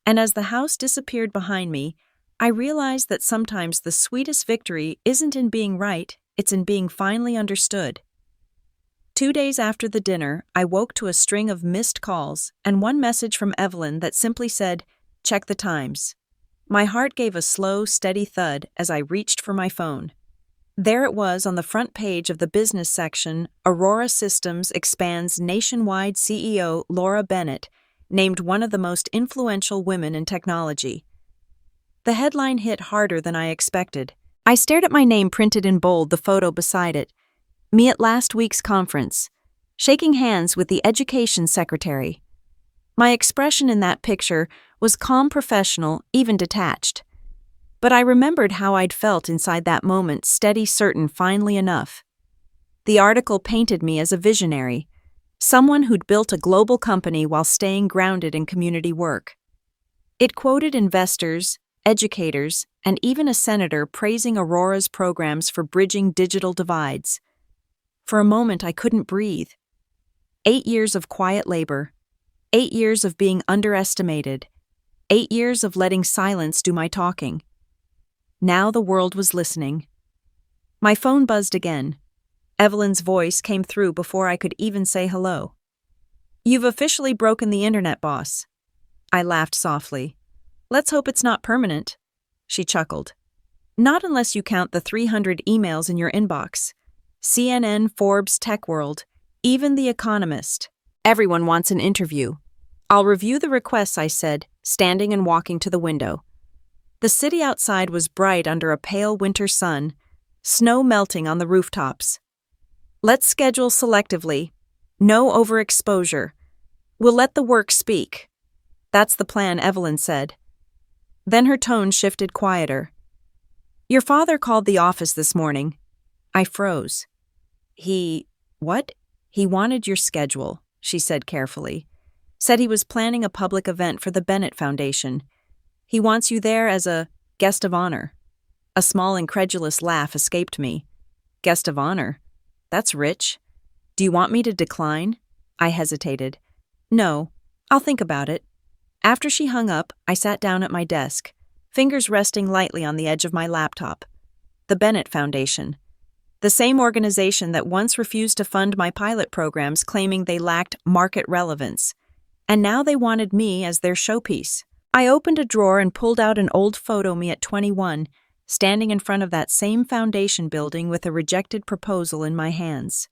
And as the house disappeared behind me, I realized that sometimes the sweetest victory isn't in being right, it's in being finally understood. 2 days after the dinner, I woke to a string of missed calls and one message from Evelyn that simply said, "Check the times." My heart gave a slow, steady thud as I reached for my phone. There it was on the front page of the business section: Aurora Systems expands nationwide, CEO Laura Bennett named one of the most influential women in technology. The headline hit harder than I expected. I stared at my name printed in bold, the photo beside it. Me at last week's conference, shaking hands with the education secretary. My expression in that picture was calm, professional, even detached. But I remembered how I'd felt inside that moment, steady, certain, finally enough. The article painted me as a visionary, someone who'd built a global company while staying grounded in community work. It quoted investors, educators, and even a senator praising Aurora's programs for bridging digital divides. For a moment, I couldn't breathe. 8 years of quiet labor, 8 years of being underestimated, 8 years of letting silence do my talking. Now the world was listening. My phone buzzed again. Evelyn's voice came through before I could even say hello. "You've officially broken the internet, boss." I laughed softly. "Let's hope it's not permanent." She chuckled. "Not unless you count the 300 emails in your inbox. CNN, Forbes, Tech World, even The Economist. Everyone wants an interview." "I'll review the requests," I said, standing and walking to the window. The city outside was bright under a pale winter sun, snow melting on the rooftops. "Let's schedule selectively. No overexposure. We'll let the work speak." "That's the plan," Evelyn said. Then her tone shifted, quieter. "Your father called the office this morning." I froze. What? "He wanted your schedule," she said carefully. "Said he was planning a public event for the Bennett Foundation. He wants you there as a guest of honor." A small, incredulous laugh escaped me. "Guest of honor? That's rich. Do you want me to decline?" I hesitated. "No, I'll think about it." After she hung up, I sat down at my desk, fingers resting lightly on the edge of my laptop. The Bennett Foundation. The same organization that once refused to fund my pilot programs, claiming they lacked market relevance. And now they wanted me as their showpiece. I opened a drawer and pulled out an old photo me at 21, standing in front of that same foundation building with a rejected proposal in my hands.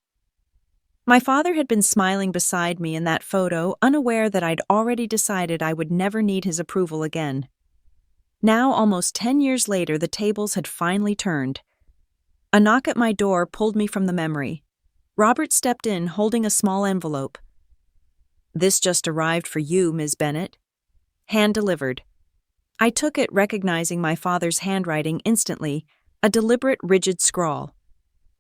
My father had been smiling beside me in that photo, unaware that I'd already decided I would never need his approval again. Now, almost 10 years later, the tables had finally turned. A knock at my door pulled me from the memory. Robert stepped in, holding a small envelope. "This just arrived for you, Ms. Bennett." Hand-delivered. I took it, recognizing my father's handwriting instantly, a deliberate, rigid scrawl.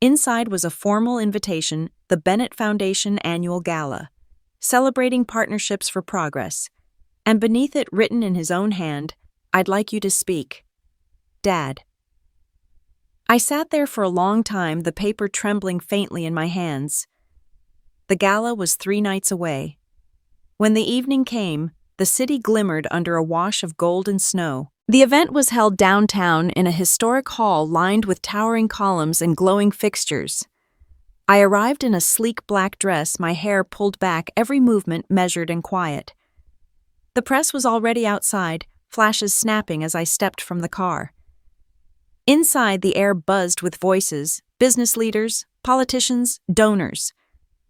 Inside was a formal invitation, the Bennett Foundation Annual Gala, celebrating partnerships for progress, and beneath it, written in his own hand, "I'd like you to speak. Dad." I sat there for a long time, the paper trembling faintly in my hands. The gala was 3 nights away. When the evening came, the city glimmered under a wash of gold and snow. The event was held downtown in a historic hall lined with towering columns and glowing fixtures. I arrived in a sleek black dress, my hair pulled back, every movement measured and quiet. The press was already outside, flashes snapping as I stepped from the car. Inside, the air buzzed with voices, business leaders, politicians, donors.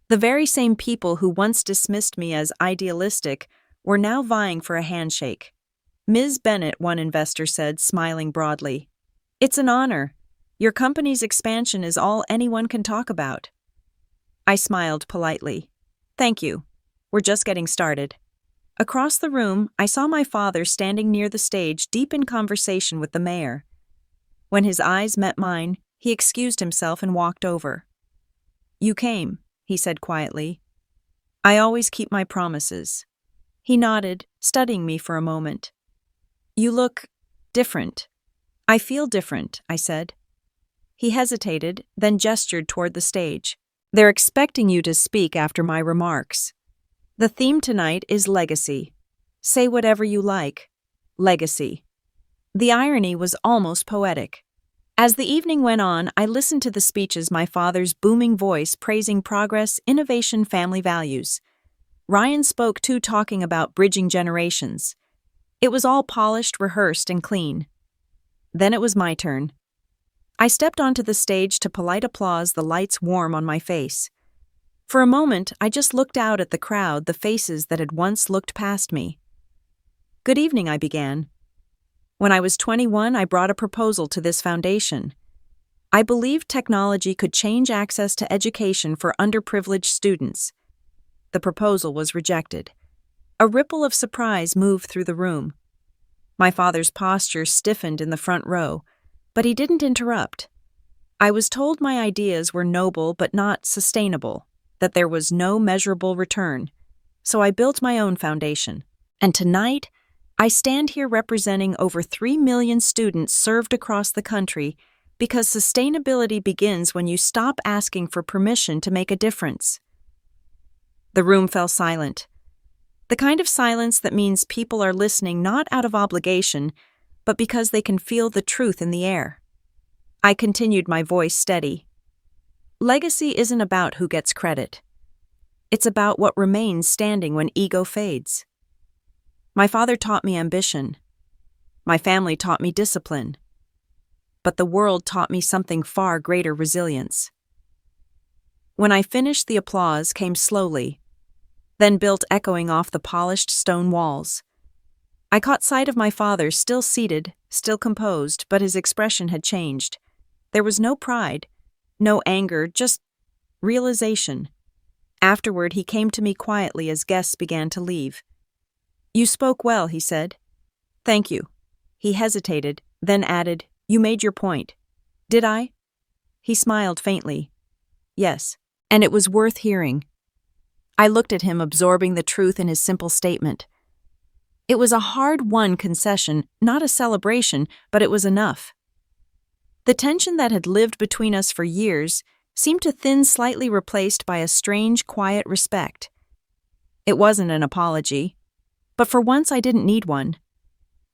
The very same people who once dismissed me as idealistic were now vying for a handshake. "Ms. Bennett," one investor said, smiling broadly. "It's an honor. Your company's expansion is all anyone can talk about." I smiled politely. "Thank you. We're just getting started." Across the room, I saw my father standing near the stage, deep in conversation with the mayor. When his eyes met mine, He excused himself and walked over. "You came," he said quietly. "I always keep my promises." He nodded, studying me for a moment. "You look different." "I feel different," I said. He hesitated, then gestured toward the stage. "They're expecting you to speak after my remarks. The theme tonight is legacy. Say whatever you like. Legacy." The irony was almost poetic. As the evening went on, I listened to the speeches, my father's booming voice praising progress, innovation, family values. Ryan spoke too, talking about bridging generations. It was all polished, rehearsed, and clean. Then it was my turn. I stepped onto the stage to polite applause, the lights warm on my face. For a moment, I just looked out at the crowd, the faces that had once looked past me. "Good evening," I began. "When I was 21, I brought a proposal to this foundation. I believed technology could change access to education for underprivileged students." The proposal was rejected. A ripple of surprise moved through the room. My father's posture stiffened in the front row, but he didn't interrupt. I was told my ideas were noble but not sustainable, that there was no measurable return, so I built my own foundation. And tonight, I stand here representing over 3 million students served across the country because sustainability begins when you stop asking for permission to make a difference. The room fell silent. The kind of silence that means people are listening not out of obligation, but because they can feel the truth in the air. I continued, my voice steady. Legacy isn't about who gets credit. It's about what remains standing when ego fades. My father taught me ambition. My family taught me discipline. But the world taught me something far greater: resilience. When I finished, the applause came slowly, then built echoing off the polished stone walls. I caught sight of my father, still seated, still composed, but his expression had changed. There was no pride, no anger, just realization. Afterward, he came to me quietly as guests began to leave. "You spoke well," he said. "Thank you." He hesitated, then added, "You made your point." "Did I?" He smiled faintly. "Yes, and it was worth hearing." I looked at him, absorbing the truth in his simple statement. It was a hard-won concession, not a celebration, but it was enough. The tension that had lived between us for years seemed to thin, slightly replaced by a strange, quiet respect. It wasn't an apology, but for once I didn't need one.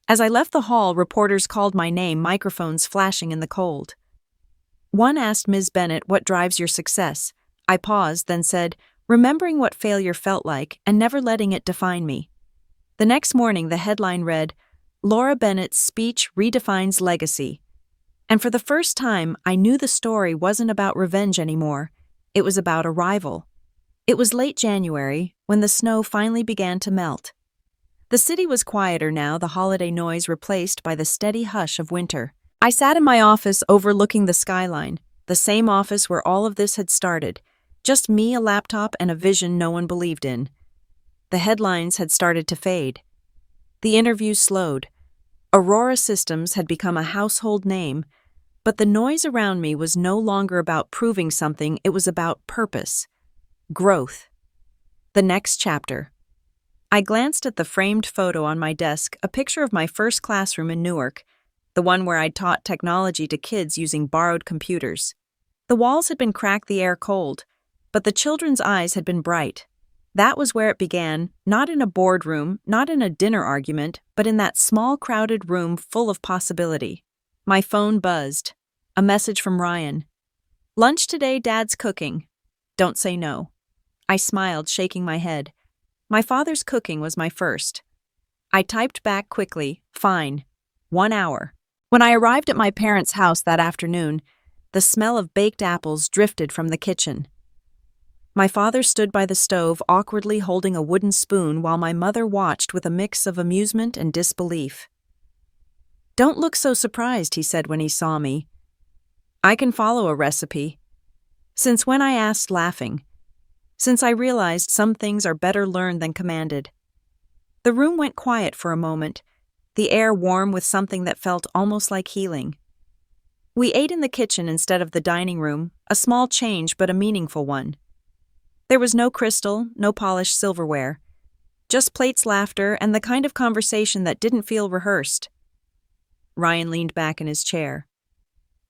As I left the hall, reporters called my name, microphones flashing in the cold. One asked Ms. Bennett, "What drives your success?" I paused, then said, "Remembering what failure felt like and never letting it define me." The next morning, the headline read, "Laura Bennett's speech redefines legacy." And for the first time, I knew the story wasn't about revenge anymore. It was about arrival. It was late January, when the snow finally began to melt. The city was quieter now, the holiday noise replaced by the steady hush of winter. I sat in my office overlooking the skyline, the same office where all of this had started. Just me, a laptop, and a vision no one believed in. The headlines had started to fade. The interviews slowed. Aurora Systems had become a household name, but the noise around me was no longer about proving something, it was about purpose. Growth. The next chapter. I glanced at the framed photo on my desk, a picture of my first classroom in Newark, the one where I'd taught technology to kids using borrowed computers. The walls had been cracked, the air cold, but the children's eyes had been bright. That was where it began, not in a boardroom, not in a dinner argument, but in that small, crowded room full of possibility. My phone buzzed. A message from Ryan. "Lunch today, Dad's cooking. Don't say no." I smiled, shaking my head. My father's cooking was my first. I typed back quickly, "Fine. 1 hour." When I arrived at my parents' house that afternoon, the smell of baked apples drifted from the kitchen. My father stood by the stove, awkwardly holding a wooden spoon, while my mother watched with a mix of amusement and disbelief. "Don't look so surprised," he said when he saw me. "I can follow a recipe." Since when, I asked, laughing. Since I realized some things are better learned than commanded. The room went quiet for a moment, the air warm with something that felt almost like healing. We ate in the kitchen instead of the dining room, a small change but a meaningful one. There was no crystal, no polished silverware. Just plates, laughter, and the kind of conversation that didn't feel rehearsed. Ryan leaned back in his chair.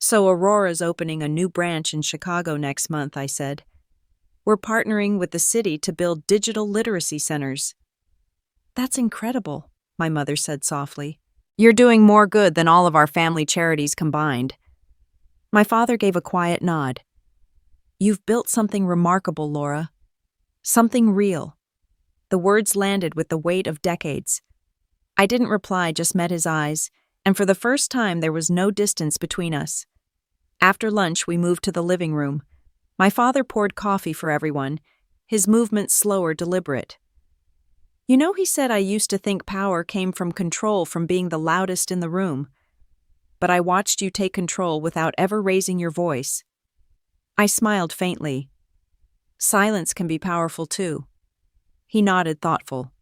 "So Aurora's opening a new branch in Chicago next month," I said. "We're partnering with the city to build digital literacy centers." "That's incredible," my mother said softly. "You're doing more good than all of our family charities combined." My father gave a quiet nod. "You've built something remarkable, Laura. Something real." The words landed with the weight of decades. I didn't reply, just met his eyes, and for the first time there was no distance between us. After lunch, we moved to the living room. My father poured coffee for everyone, his movements slower, deliberate. "You know, he said I used to think power came from control, from being the loudest in the room. But I watched you take control without ever raising your voice." I smiled faintly. "Silence can be powerful too." He nodded, thoughtful.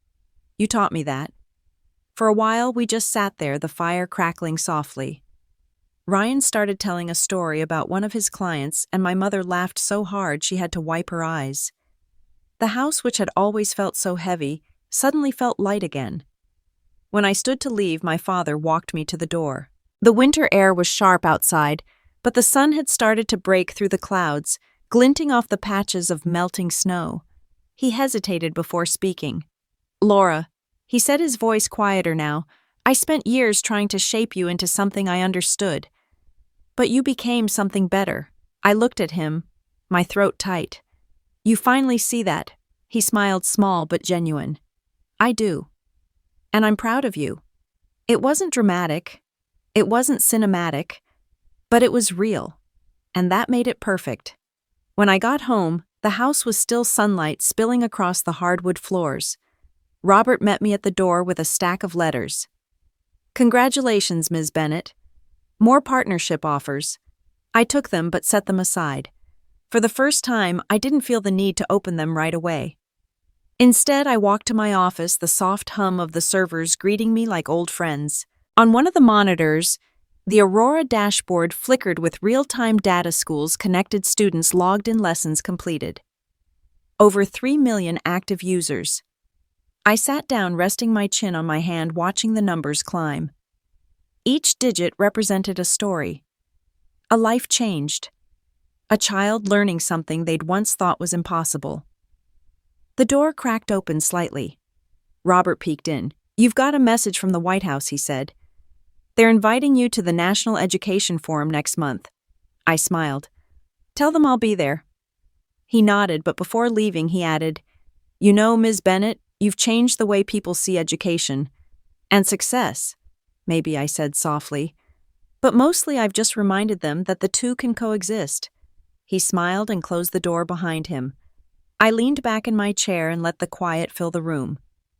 "You taught me that." For a while, we just sat there, the fire crackling softly. Ryan started telling a story about one of his clients, and my mother laughed so hard she had to wipe her eyes. The house, which had always felt so heavy, suddenly felt light again. When I stood to leave, my father walked me to the door. The winter air was sharp outside, but the sun had started to break through the clouds, glinting off the patches of melting snow. He hesitated before speaking. "Laura," he said, his voice quieter now, "I spent years trying to shape you into something I understood. But you became something better." I looked at him, my throat tight. "You finally see that." He smiled, small but genuine. "I do. And I'm proud of you." It wasn't dramatic. It wasn't cinematic. But it was real. And that made it perfect. When I got home, the house was still sunlight spilling across the hardwood floors. Robert met me at the door with a stack of letters. "Congratulations, Ms. Bennett. More partnership offers." I took them but set them aside. For the first time, I didn't feel the need to open them right away. Instead, I walked to my office, the soft hum of the servers greeting me like old friends. On one of the monitors, the Aurora dashboard flickered with real-time data. Schools connected, students logged in, lessons completed. Over 3 million active users. I sat down, resting my chin on my hand, watching the numbers climb. Each digit represented a story. A life changed. A child learning something they'd once thought was impossible. The door cracked open slightly. Robert peeked in. "You've got a message from the White House," he said. "They're inviting you to the National Education Forum next month." I smiled. "Tell them I'll be there." He nodded, but before leaving he added, "You know, Ms. Bennett, you've changed the way people see education. And success." "Maybe," I said softly. "But mostly I've just reminded them that the two can coexist." He smiled and closed the door behind him. I leaned back in my chair and let the quiet fill the room.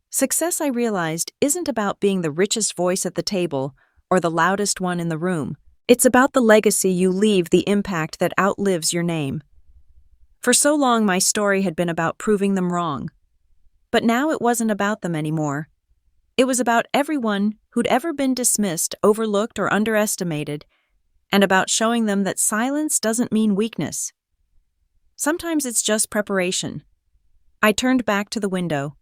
Success, I realized, isn't about being the richest voice at the table or the loudest one in the room. It's about the legacy you leave, the impact that outlives your name. For so long, my story had been about proving them wrong. But now it wasn't about them anymore. It was about everyone who'd ever been dismissed, overlooked, or underestimated, and about showing them that silence doesn't mean weakness. Sometimes it's just preparation. I turned back to the window.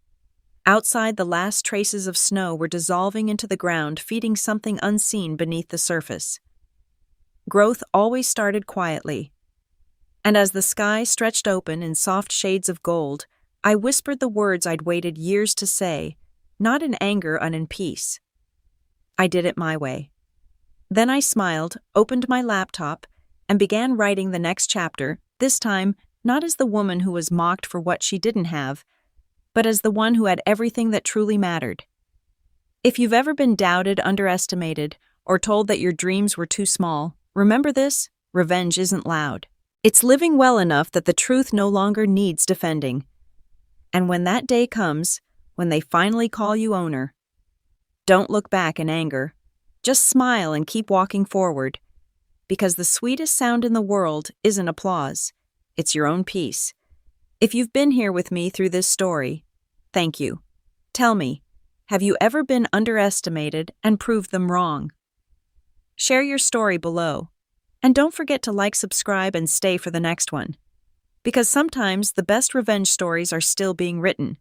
Outside, the last traces of snow were dissolving into the ground, feeding something unseen beneath the surface. Growth always started quietly. And as the sky stretched open in soft shades of gold, I whispered the words I'd waited years to say, not in anger and in peace. I did it my way. Then I smiled, opened my laptop, and began writing the next chapter, this time not as the woman who was mocked for what she didn't have, but as the one who had everything that truly mattered. If you've ever been doubted, underestimated, or told that your dreams were too small, remember this: revenge isn't loud. It's living well enough that the truth no longer needs defending. And when that day comes, when they finally call you owner, don't look back in anger. Just smile and keep walking forward. Because the sweetest sound in the world isn't applause. It's your own peace. If you've been here with me through this story, thank you. Tell me, have you ever been underestimated and proved them wrong? Share your story below. And don't forget to like, subscribe, and stay for the next one. Because sometimes the best revenge stories are still being written.